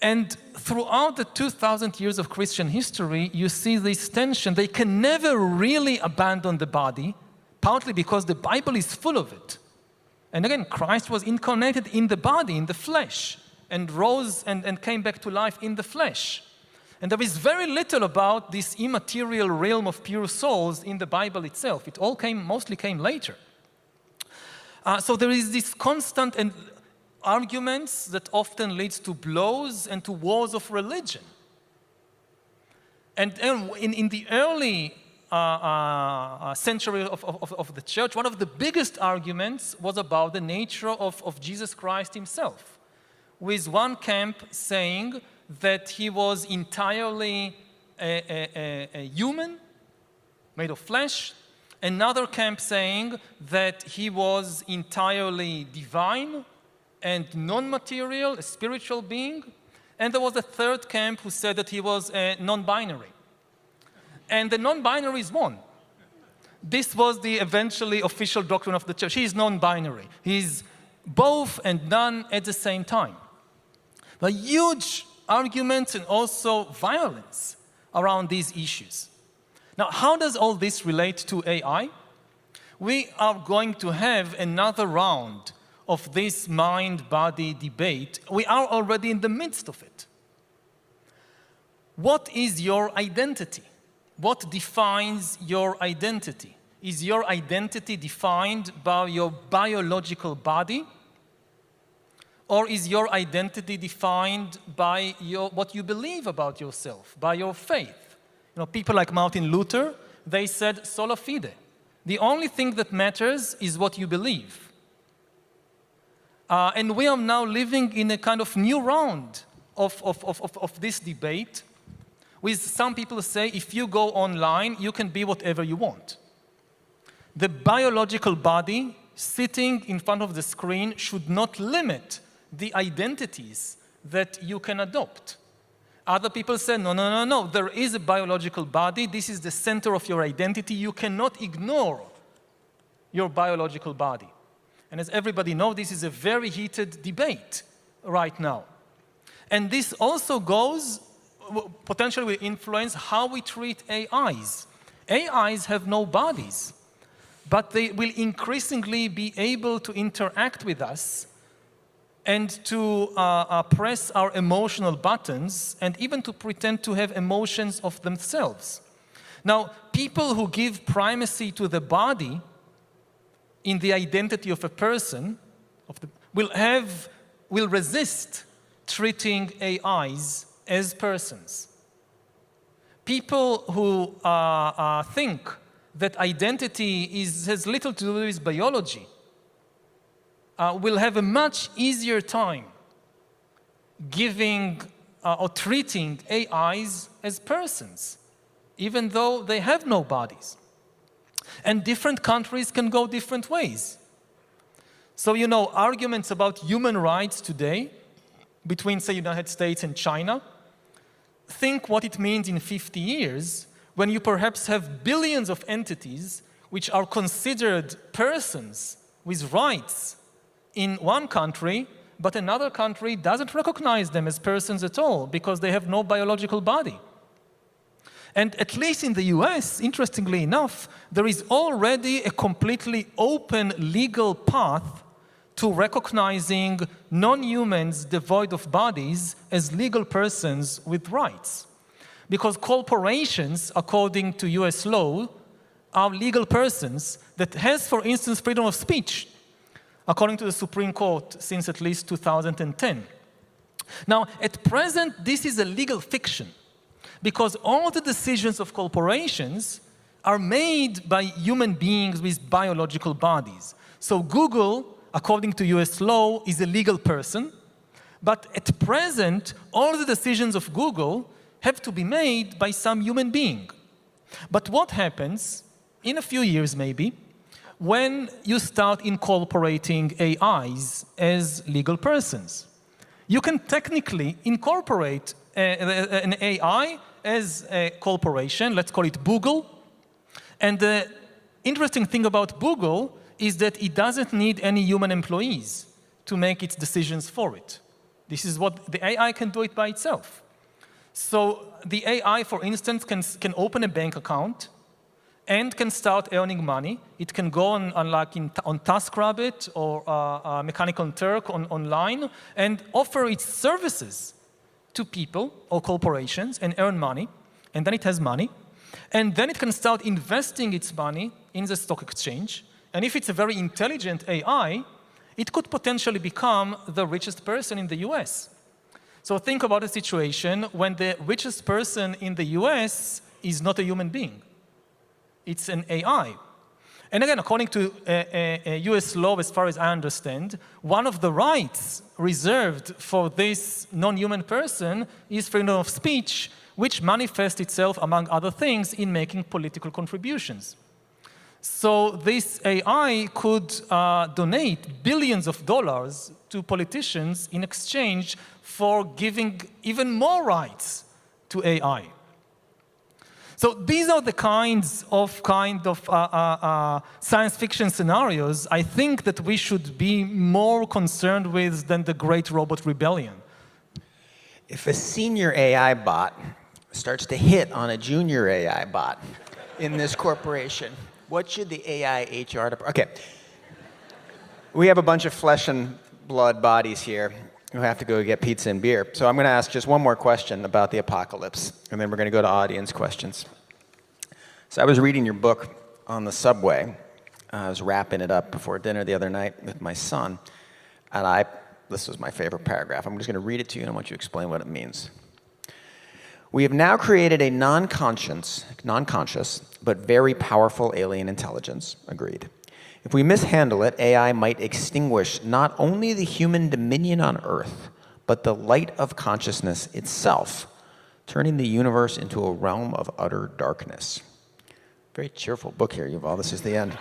And throughout the 2,000 years of Christian history, you see this tension. They can never really abandon the body, partly because the Bible is full of it. And again, Christ was incarnated in the body, in the flesh, and rose and came back to life in the flesh. And there is very little about this immaterial realm of pure souls in the Bible itself. It all mostly came later. So there is this constant arguments that often leads to blows and to wars of religion. And in the early century of the church, one of the biggest arguments was about the nature of Jesus Christ himself, with one camp saying that he was entirely a human, made of flesh, another camp saying that he was entirely divine and non-material, a spiritual being, and there was a third camp who said that he was non-binary. And the non-binaries won. This was the eventually official doctrine of the church. He is non-binary. He is both and none at the same time. The huge arguments and also violence around these issues. Now, how does all this relate to AI? We are going to have another round of this mind-body debate. We are already in the midst of it. What is your identity? What defines your identity? Is your identity defined by your biological body? Or is your identity defined by what you believe about yourself, by your faith? You know, people like Martin Luther, they said sola fide. The only thing that matters is what you believe. And we are now living in a kind of new round of this debate, with some people say if you go online, you can be whatever you want. The biological body sitting in front of the screen should not limit the identities that you can adopt. Other people say, no, there is a biological body. This is the center of your identity. You cannot ignore your biological body. And as everybody knows, this is a very heated debate right now. And this also potentially will influence how we treat AIs. AIs have no bodies, but they will increasingly be able to interact with us and to press our emotional buttons and even to pretend to have emotions of themselves. Now, people who give primacy to the body in the identity of a person will resist treating AIs as persons. People who think that identity has little to do with biology will have a much easier time giving or treating AIs as persons, even though they have no bodies. And different countries can go different ways. So, you know, arguments about human rights today between, say, United States and China, think what it means in 50 years when you perhaps have billions of entities which are considered persons with rights in one country, but another country doesn't recognize them as persons at all because they have no biological body. And at least in the US, interestingly enough, there is already a completely open legal path to recognizing non-humans devoid of bodies as legal persons with rights. Because corporations, according to US law, are legal persons that has, for instance, freedom of speech, according to the Supreme Court since at least 2010. Now, at present, this is a legal fiction. because all the decisions of corporations are made by human beings with biological bodies. So Google, according to US law, is a legal person, but at present, all the decisions of Google have to be made by some human being. But what happens, in a few years maybe, when you start incorporating AIs as legal persons? You can technically incorporate an AI as a corporation, let's call it Google. And the interesting thing about Google is that it doesn't need any human employees to make its decisions for it. This is what the AI can do it by itself. So the AI, for instance, can open a bank account and can start earning money. It can go on TaskRabbit or Mechanical Turk online and offer its services to people or corporations and earn money. And then it has money. And then it can start investing its money in the stock exchange. And if it's a very intelligent AI, it could potentially become the richest person in the US. So think about a situation when the richest person in the US is not a human being. It's an AI. And again, according to US law, as far as I understand, one of the rights reserved for this non-human person is freedom of speech, which manifests itself, among other things, in making political contributions. So this AI could donate billions of dollars to politicians in exchange for giving even more rights to AI. So these are the kinds of science fiction scenarios I think that we should be more concerned with than the Great Robot Rebellion. If a senior AI bot starts to hit on a junior AI bot in this corporation, what should the AI HR department... Okay. We have a bunch of flesh and blood bodies here who have to go get pizza and beer. So I'm going to ask just one more question about the apocalypse, and then we're going to go to audience questions. So I was reading your book on the subway. I was wrapping it up before dinner the other night with my son, and this was my favorite paragraph. I'm just going to read it to you, and I want you to explain what it means. We have now created a non-conscious, but very powerful alien intelligence. Agreed. If we mishandle it, AI might extinguish not only the human dominion on Earth, but the light of consciousness itself, turning the universe into a realm of utter darkness. Very cheerful book here, Yuval. This is the end.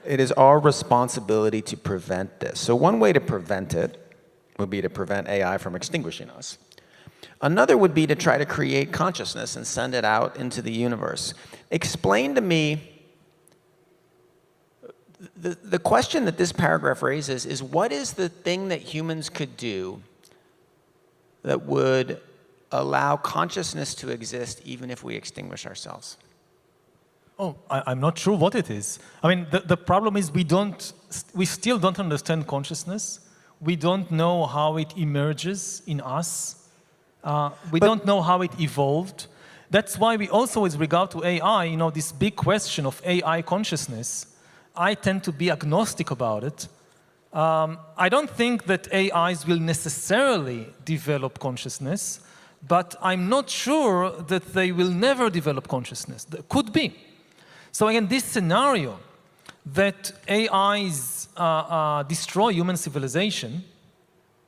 It is our responsibility to prevent this. So one way to prevent it would be to prevent AI from extinguishing us. Another would be to try to create consciousness and send it out into the universe. Explain to me, the question that this paragraph raises is, what is the thing that humans could do that would allow consciousness to exist even if we extinguish ourselves? Oh, I'm not sure what it is. I mean, the problem is we still don't understand consciousness. We don't know how it emerges in us. We don't know how it evolved. That's why we also, with regard to AI, this big question of AI consciousness, I tend to be agnostic about it. I don't think that AIs will necessarily develop consciousness, but I'm not sure that they will never develop consciousness. That could be. So again, this scenario that AIs destroy human civilization,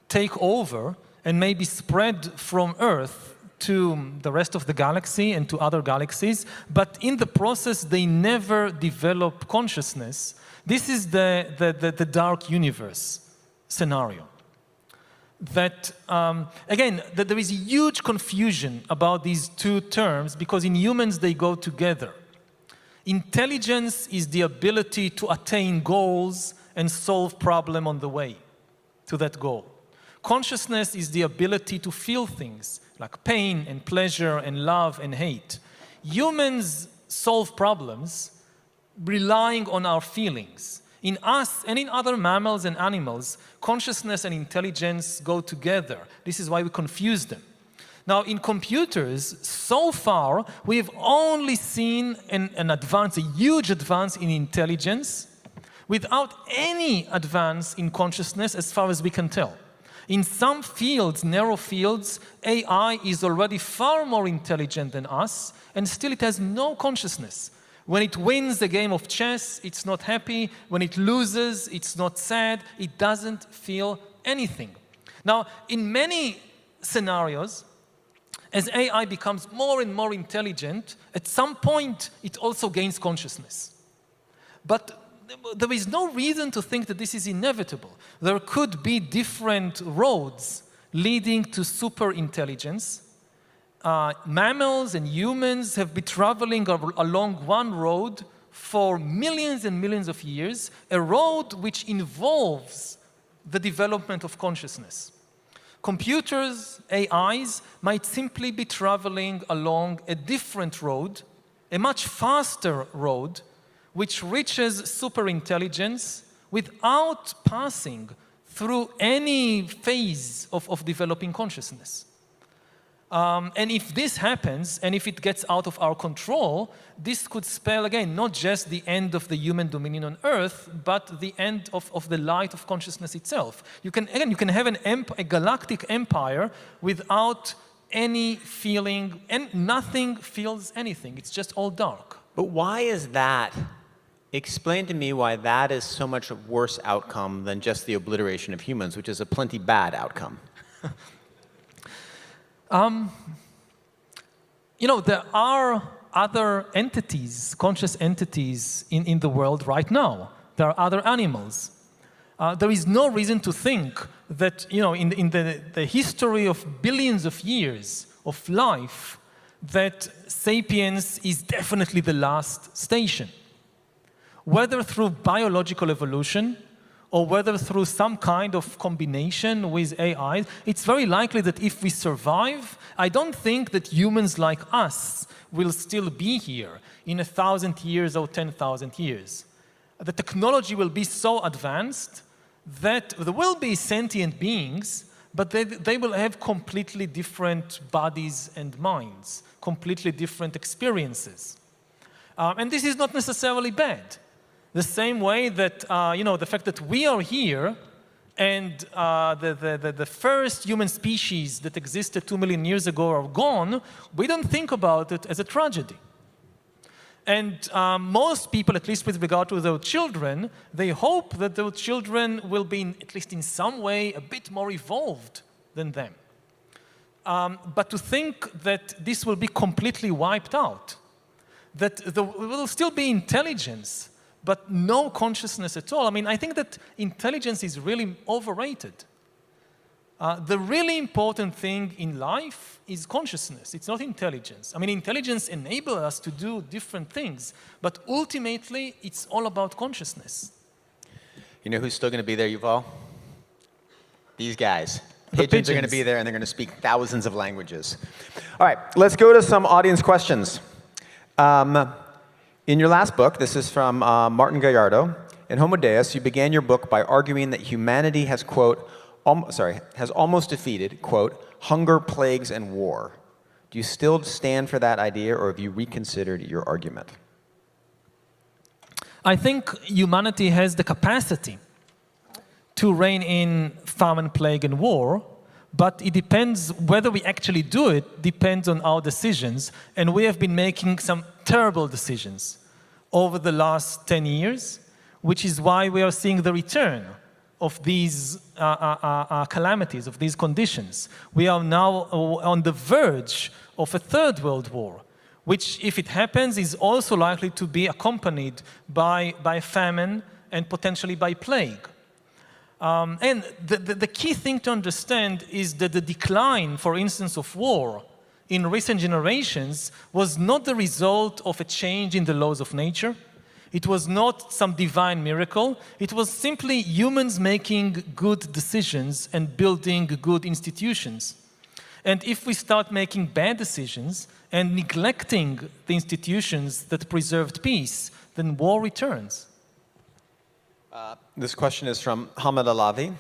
take over, and maybe spread from Earth to the rest of the galaxy and to other galaxies, but in the process they never develop consciousness. This is the dark universe scenario. That, again, that there is a huge confusion about these two terms because in humans they go together. Intelligence is the ability to attain goals and solve problems on the way to that goal. Consciousness is the ability to feel things like pain and pleasure and love and hate. Humans solve problems relying on our feelings. In us and in other mammals and animals, consciousness and intelligence go together. This is why we confuse them. Now, in computers, so far, we've only seen an advance, a huge advance in intelligence, without any advance in consciousness as far as we can tell. In some fields, narrow fields, AI is already far more intelligent than us, and still it has no consciousness. When it wins a game of chess, it's not happy. When it loses, it's not sad. It doesn't feel anything. Now, in many scenarios, as AI becomes more and more intelligent, at some point, it also gains consciousness. But there is no reason to think that this is inevitable. There could be different roads leading to superintelligence. Mammals and humans have been traveling along one road for millions and millions of years, a road which involves the development of consciousness. Computers, AIs, might simply be traveling along a different road, a much faster road, which reaches superintelligence without passing through any phase of developing consciousness. And if this happens, and if it gets out of our control, this could spell, again, not just the end of the human dominion on Earth, but the end of the light of consciousness itself. You can have a galactic empire without any feeling, and nothing feels anything. It's just all dark. But why is that? Explain to me why that is so much a worse outcome than just the obliteration of humans, which is a plenty bad outcome. There are other entities, conscious entities in the world right now. There are other animals. There is no reason to think that, in the history of billions of years of life, that sapiens is definitely the last station. Whether through biological evolution, or whether through some kind of combination with AI, it's very likely that if we survive, I don't think that humans like us will still be here in 1,000 years or 10,000 years. The technology will be so advanced that there will be sentient beings, but they will have completely different bodies and minds, completely different experiences. And this is not necessarily bad. The same way that, the fact that we are here and the first human species that existed 2 million years ago are gone, we don't think about it as a tragedy. And most people, at least with regard to their children, they hope that their children will be, at least in some way, a bit more evolved than them. But to think that this will be completely wiped out, that there will still be intelligence, but no consciousness at all. I think that intelligence is really overrated. The really important thing in life is consciousness. It's not intelligence. Intelligence enables us to do different things, but ultimately, it's all about consciousness. You know who's still going to be there, Yuval? These guys. Pigeons are going to be there, and they're going to speak thousands of languages. All right, let's go to some audience questions. In your last book, this is from Martin Gallardo, in Homo Deus, you began your book by arguing that humanity has, quote, has almost defeated, quote, hunger, plagues, and war. Do you still stand for that idea, or have you reconsidered your argument? I think humanity has the capacity to rein in famine, plague, and war, but it depends whether we actually do it, depends on our decisions, and we have been making some terrible decisions over the last 10 years, which is why we are seeing the return of these calamities, of these conditions. We are now on the verge of a third world war, which, if it happens, is also likely to be accompanied by famine and potentially by plague. And the key thing to understand is that the decline, for instance, of war in recent generations was not the result of a change in the laws of nature. It was not some divine miracle. It was simply humans making good decisions and building good institutions. And if we start making bad decisions and neglecting the institutions that preserved peace, then war returns. This question is from Hamad Alavi.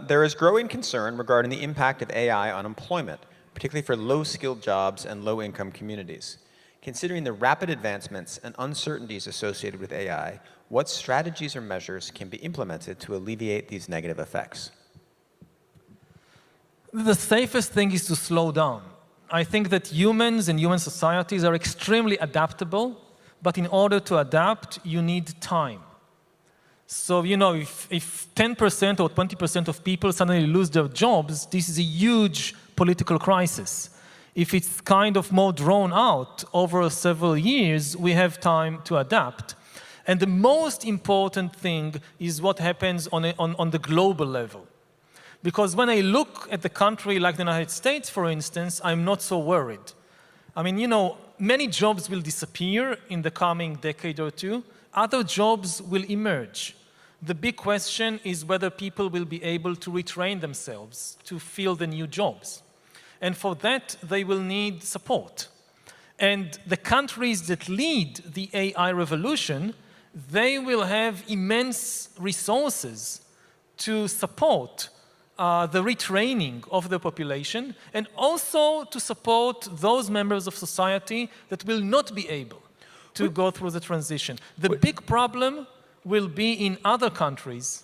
There is growing concern regarding the impact of AI on employment, particularly for low-skilled jobs and low-income communities. Considering the rapid advancements and uncertainties associated with AI, what strategies or measures can be implemented to alleviate these negative effects? The safest thing is to slow down. I think that humans and human societies are extremely adaptable, but in order to adapt, you need time. So, if 10% or 20% of people suddenly lose their jobs, this is a huge political crisis. If it's kind of more drawn out over several years, we have time to adapt. And the most important thing is what happens on the global level. Because when I look at the country like the United States, for instance, I'm not so worried. I mean, many jobs will disappear in the coming decade or two. Other jobs will emerge. The big question is whether people will be able to retrain themselves to fill the new jobs. And for that, they will need support. And the countries that lead the AI revolution, they will have immense resources to support the retraining of the population, and also to support those members of society that will not be able to go through the transition. The big problem will be in other countries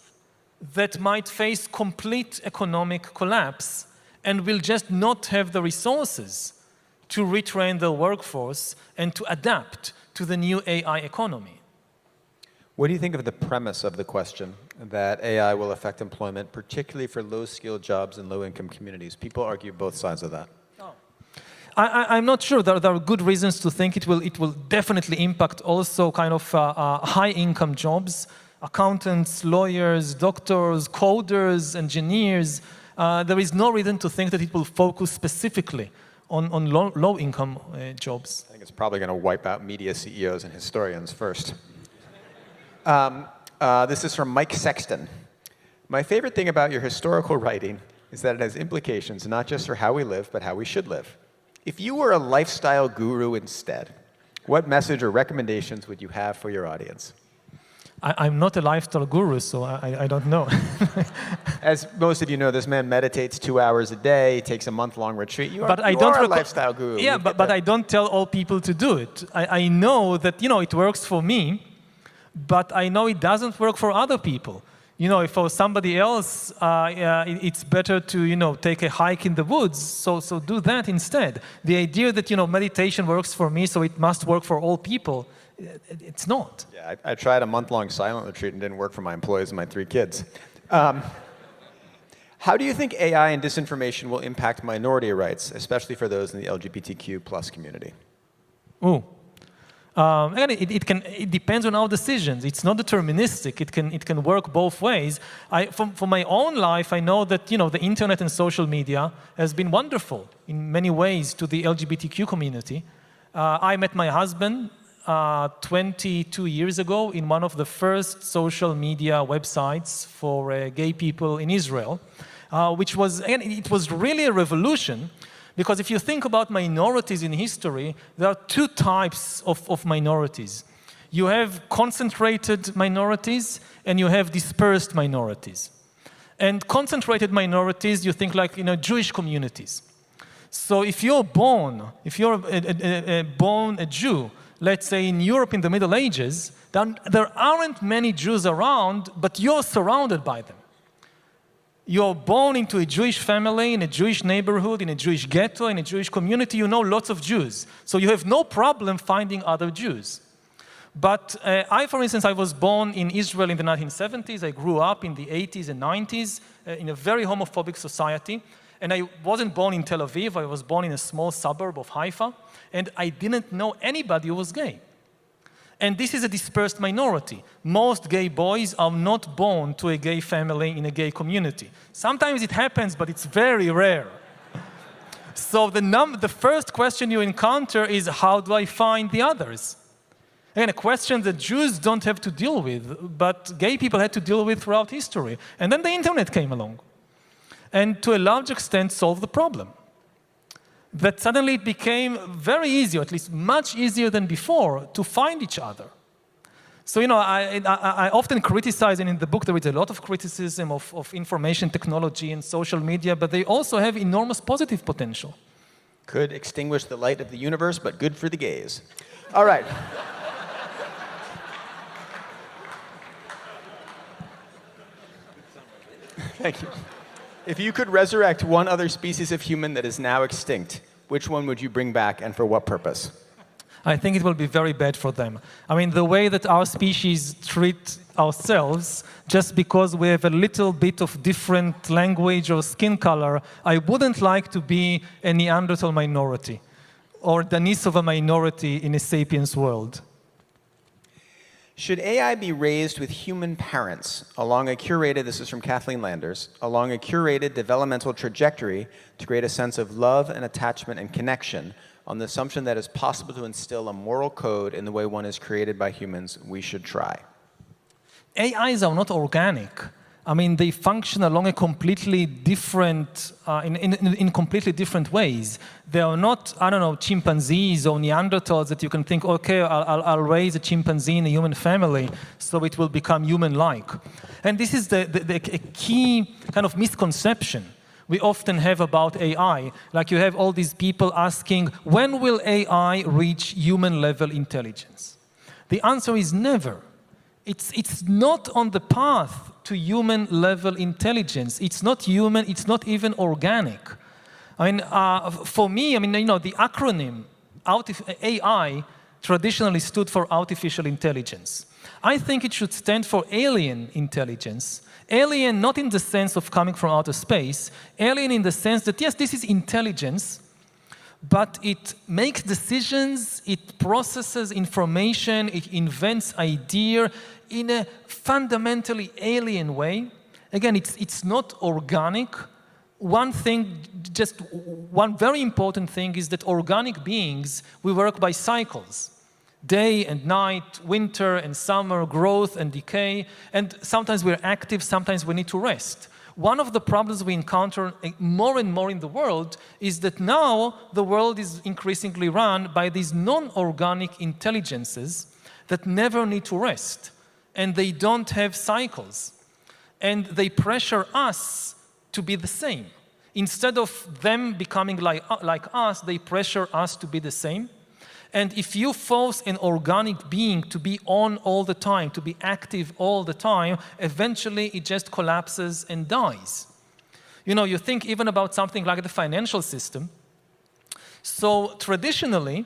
that might face complete economic collapse and will just not have the resources to retrain their workforce and to adapt to the new AI economy. What do you think of the premise of the question that AI will affect employment, particularly for low-skilled jobs in low-income communities? People argue both sides of that. I'm not sure. There are good reasons to think it will definitely impact also kind of high-income jobs, accountants, lawyers, doctors, coders, engineers. There is no reason to think that it will focus specifically on low-income jobs. I think it's probably going to wipe out media CEOs and historians first. This is from Mike Sexton. My favorite thing about your historical writing is that it has implications not just for how we live, but how we should live. If you were a lifestyle guru instead, what message or recommendations would you have for your audience? I'm not a lifestyle guru, so I don't know. As most of you know, this man meditates 2 hours a day, takes a month-long retreat. You are a lifestyle guru. Yeah, but I don't tell all people to do it. I know that it works for me, but I know it doesn't work for other people. If for somebody else, it's better to take a hike in the woods. So do that instead. The idea that meditation works for me, so it must work for all people. It's not. Yeah, I tried a month-long silent retreat and didn't work for my employees and my 3 kids. How do you think AI and disinformation will impact minority rights, especially for those in the LGBTQ+ community? Ooh. Again, it depends on our decisions. It's not deterministic. It can work both ways. For my own life, I know that the internet and social media has been wonderful in many ways to the LGBTQ community. I met my husband 22 years ago in one of the first social media websites for gay people in Israel, which was, again, it was really a revolution. Because if you think about minorities in history, there are 2 types of minorities. You have concentrated minorities and you have dispersed minorities. And concentrated minorities, you think like Jewish communities. So if you're born a Jew, let's say in Europe in the Middle Ages, then there aren't many Jews around, but you're surrounded by them. You're born into a Jewish family, in a Jewish neighborhood, in a Jewish ghetto, in a Jewish community, you know lots of Jews. So you have no problem finding other Jews. But for instance, I was born in Israel in the 1970s. I grew up in the 80s and 90s in a very homophobic society. And I wasn't born in Tel Aviv. I was born in a small suburb of Haifa. And I didn't know anybody who was gay. And this is a dispersed minority. Most gay boys are not born to a gay family in a gay community. Sometimes it happens, but it's very rare. So the first question you encounter is, how do I find the others? Again, a question that Jews don't have to deal with, but gay people had to deal with throughout history. And then the internet came along, and to a large extent solved the problem. That suddenly it became very easy, or at least much easier than before, to find each other. So, I often criticize, and in the book there is a lot of criticism of information technology and social media, but they also have enormous positive potential. Could extinguish the light of the universe, but good for the gays. All right. Thank you. If you could resurrect one other species of human that is now extinct, which one would you bring back and for what purpose? I think it will be very bad for them. I mean, the way that our species treat ourselves, just because we have a little bit of different language or skin color, I wouldn't like to be a Neanderthal minority or Denisova minority in a sapiens world. Should AI be raised with human parents along a curated, this is from Kathleen Landers, along a curated developmental trajectory to create a sense of love and attachment and connection on the assumption that it's possible to instill a moral code in the way one is created by humans, we should try? AIs are not organic. I mean, they function along a completely different, in completely different ways. They are not, I don't know, chimpanzees or Neanderthals that you can think, okay, I'll raise a chimpanzee in a human family so it will become human-like. And this is a key kind of misconception we often have about AI. Like you have all these people asking, when will AI reach human-level intelligence? The answer is never. It's not on the path to human-level intelligence. It's not human, it's not even organic. I mean, for me, I mean, you know, the acronym AI traditionally stood for artificial intelligence. I think it should stand for alien intelligence. Alien not in the sense of coming from outer space, alien in the sense that, yes, this is intelligence, but it makes decisions, it processes information, it invents ideas in a fundamentally alien way. Again, it's not organic. One thing, just one very important thing is that organic beings, we work by cycles. Day and night, winter and summer, growth and decay, and sometimes we're active, sometimes we need to rest. One of the problems we encounter more and more in the world is that now the world is increasingly run by these non-organic intelligences that never need to rest, and they don't have cycles, and they pressure us to be the same. Instead of them becoming like us, they pressure us to be the same. And if you force an organic being to be on all the time, to be active all the time, eventually it just collapses and dies. You know, you think even about something like the financial system. So traditionally,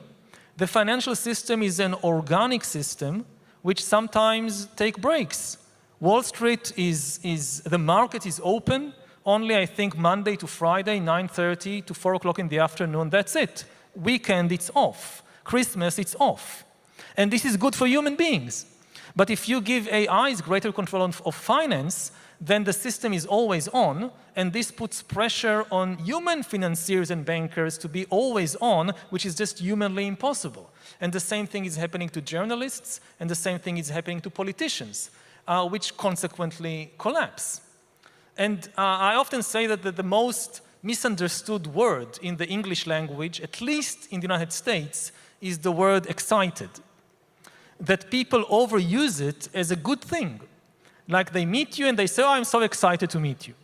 the financial system is an organic system which sometimes take breaks. Wall Street the market is open only, I think, Monday to Friday, 9:30 to 4 o'clock in the afternoon, that's it. Weekend, it's off. Christmas, it's off. And this is good for human beings. But if you give AIs greater control of finance, then the system is always on, and this puts pressure on human financiers and bankers to be always on, which is just humanly impossible. And the same thing is happening to journalists, and the same thing is happening to politicians, which consequently collapse. And I often say that the most misunderstood word in the English language, at least in the United States, is the word excited. That people overuse it as a good thing. Like they meet you and they say, oh, I'm so excited to meet you.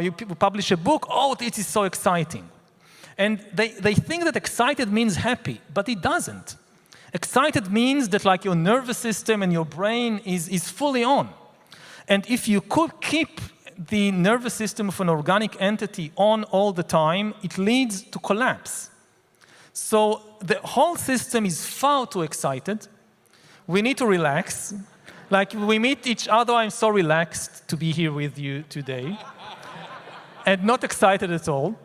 You publish a book, oh, it is so exciting. And they think that excited means happy, but it doesn't. Excited means that like your nervous system and your brain is fully on. And if you could keep the nervous system of an organic entity on all the time, it leads to collapse. So the whole system is far too excited. We need to relax. Like we meet each other, I'm so relaxed to be here with you today. And not excited at all.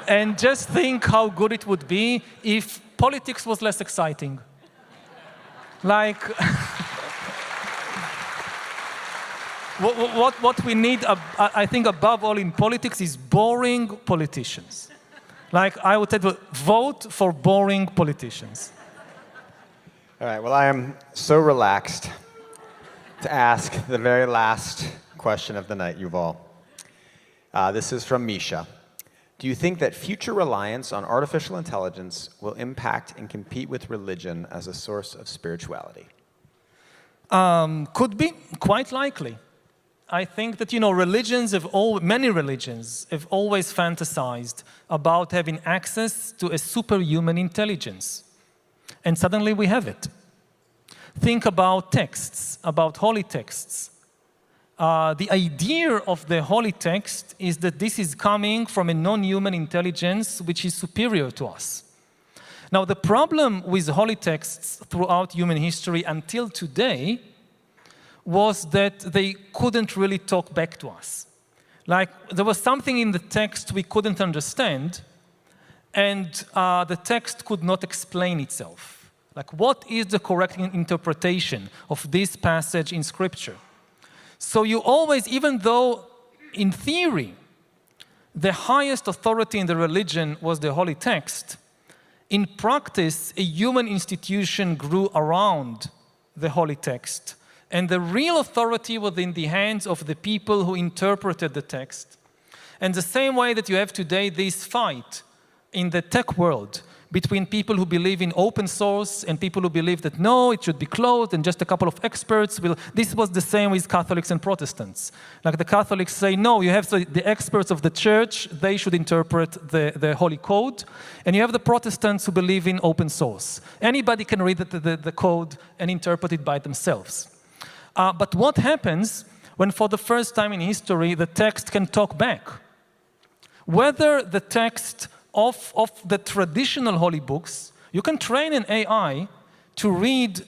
And just think how good it would be if politics was less exciting. Like, what we need, I think above all in politics, is boring politicians. Like, I would say, vote for boring politicians. All right, well, I am so relaxed to ask the very last question of the night, Yuval. This is from Misha. Do you think that future reliance on artificial intelligence will impact and compete with religion as a source of spirituality? Could be, quite likely. I think that, you know, many religions have always fantasized about having access to a superhuman intelligence. And suddenly we have it. Think about texts, about holy texts. the idea of the holy text is that this is coming from a non-human intelligence which is superior to us. Now, the problem with holy texts throughout human history until today was that they couldn't really talk back to us. Like, there was something in the text we couldn't understand, and the text could not explain itself. Like, what is the correct interpretation of this passage in Scripture? So you always, even though in theory, the highest authority in the religion was the holy text, in practice, a human institution grew around the holy text, and the real authority was in the hands of the people who interpreted the text. And the same way that you have today this fight in the tech world between people who believe in open source and people who believe that no, it should be closed and just a couple of experts will. This was the same with Catholics and Protestants. Like the Catholics say, no, you have the experts of the church, they should interpret the Holy Code. And you have the Protestants who believe in open source. Anybody can read the code and interpret it by themselves. But what happens when for the first time in history the text can talk back? Whether the text of the traditional holy books, you can train an AI to read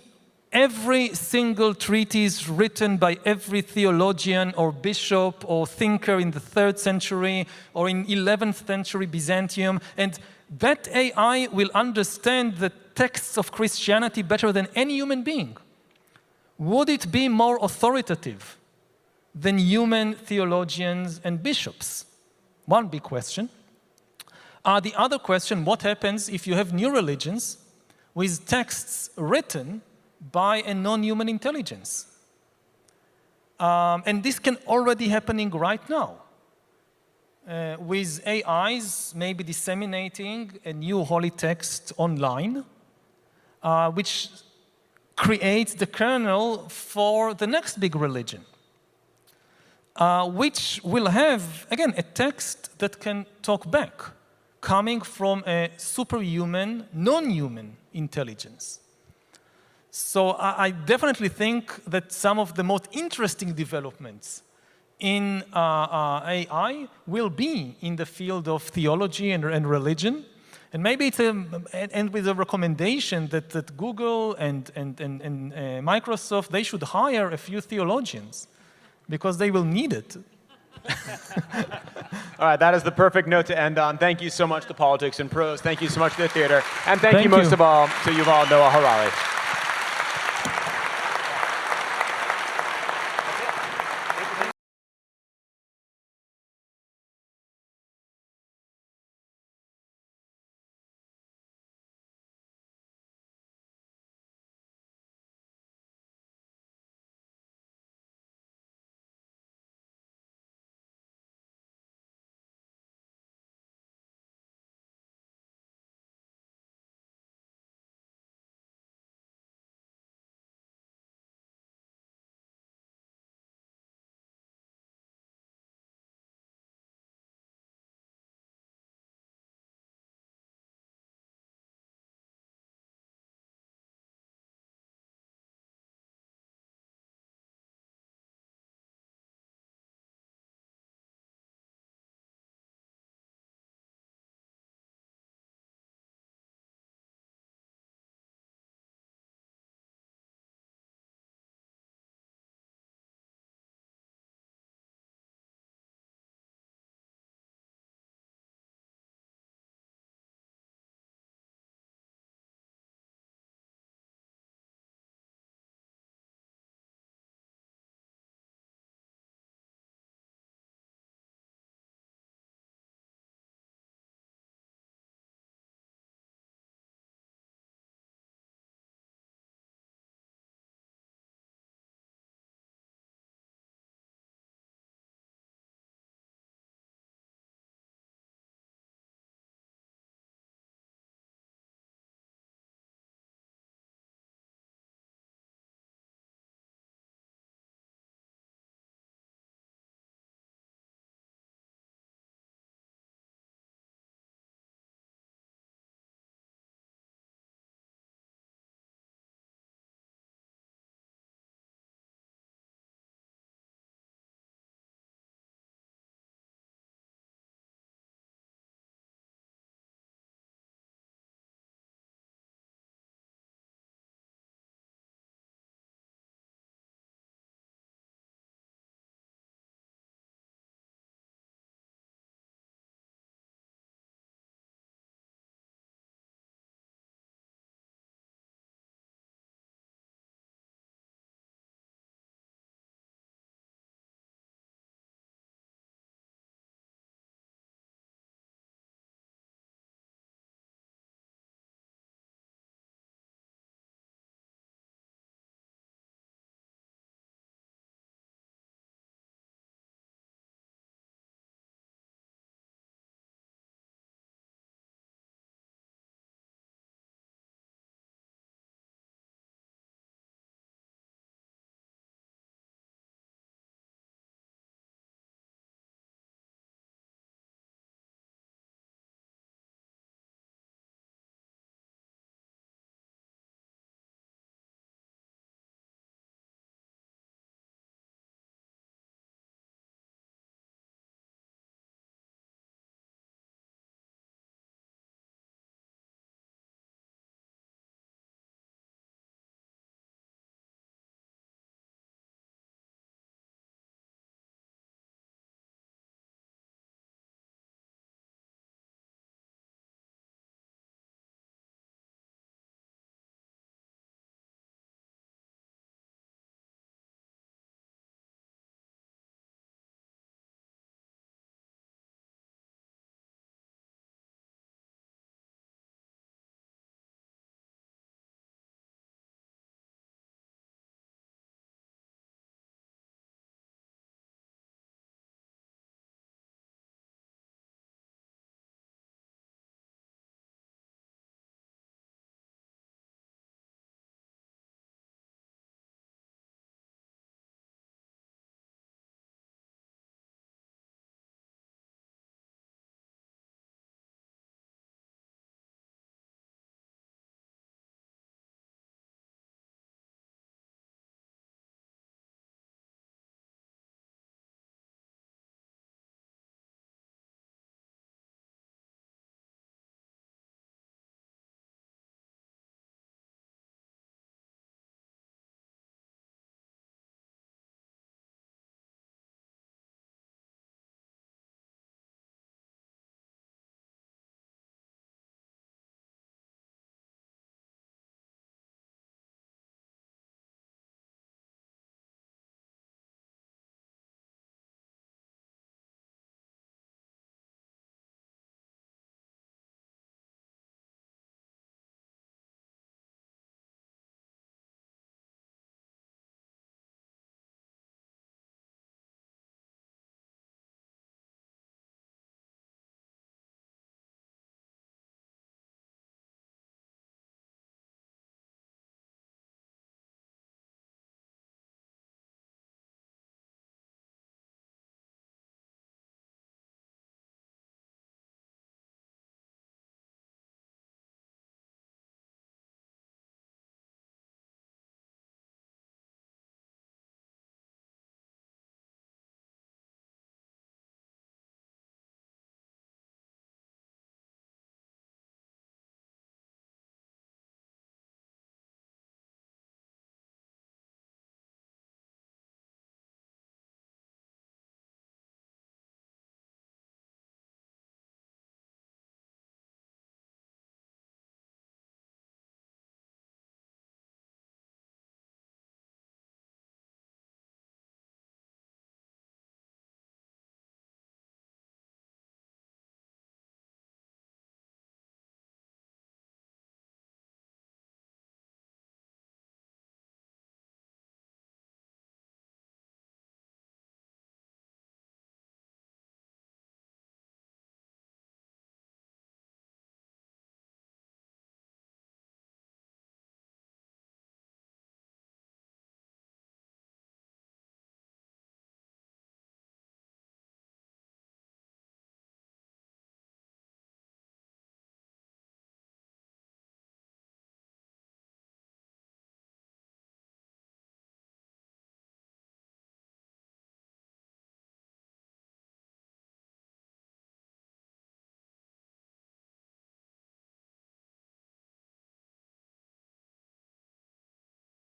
every single treatise written by every theologian or bishop or thinker in the 3rd century or in 11th century Byzantium, and that AI will understand the texts of Christianity better than any human being. Would it be more authoritative than human theologians and bishops? One big question. The other question, what happens if you have new religions with texts written by a non-human intelligence? And this can already happening right now. With AIs maybe disseminating a new holy text online, which creates the kernel for the next big religion, which will have, again, a text that can talk back, coming from a superhuman, non-human intelligence. So I definitely think that some of the most interesting developments in AI will be in the field of theology and religion. And maybe it's and with a recommendation that Google and Microsoft, they should hire a few theologians because they will need it. All right, that is the perfect note to end on. Thank you so much to Politics and Prose. Thank you so much to the theater. And thank you most of all to Yuval Noah Harari.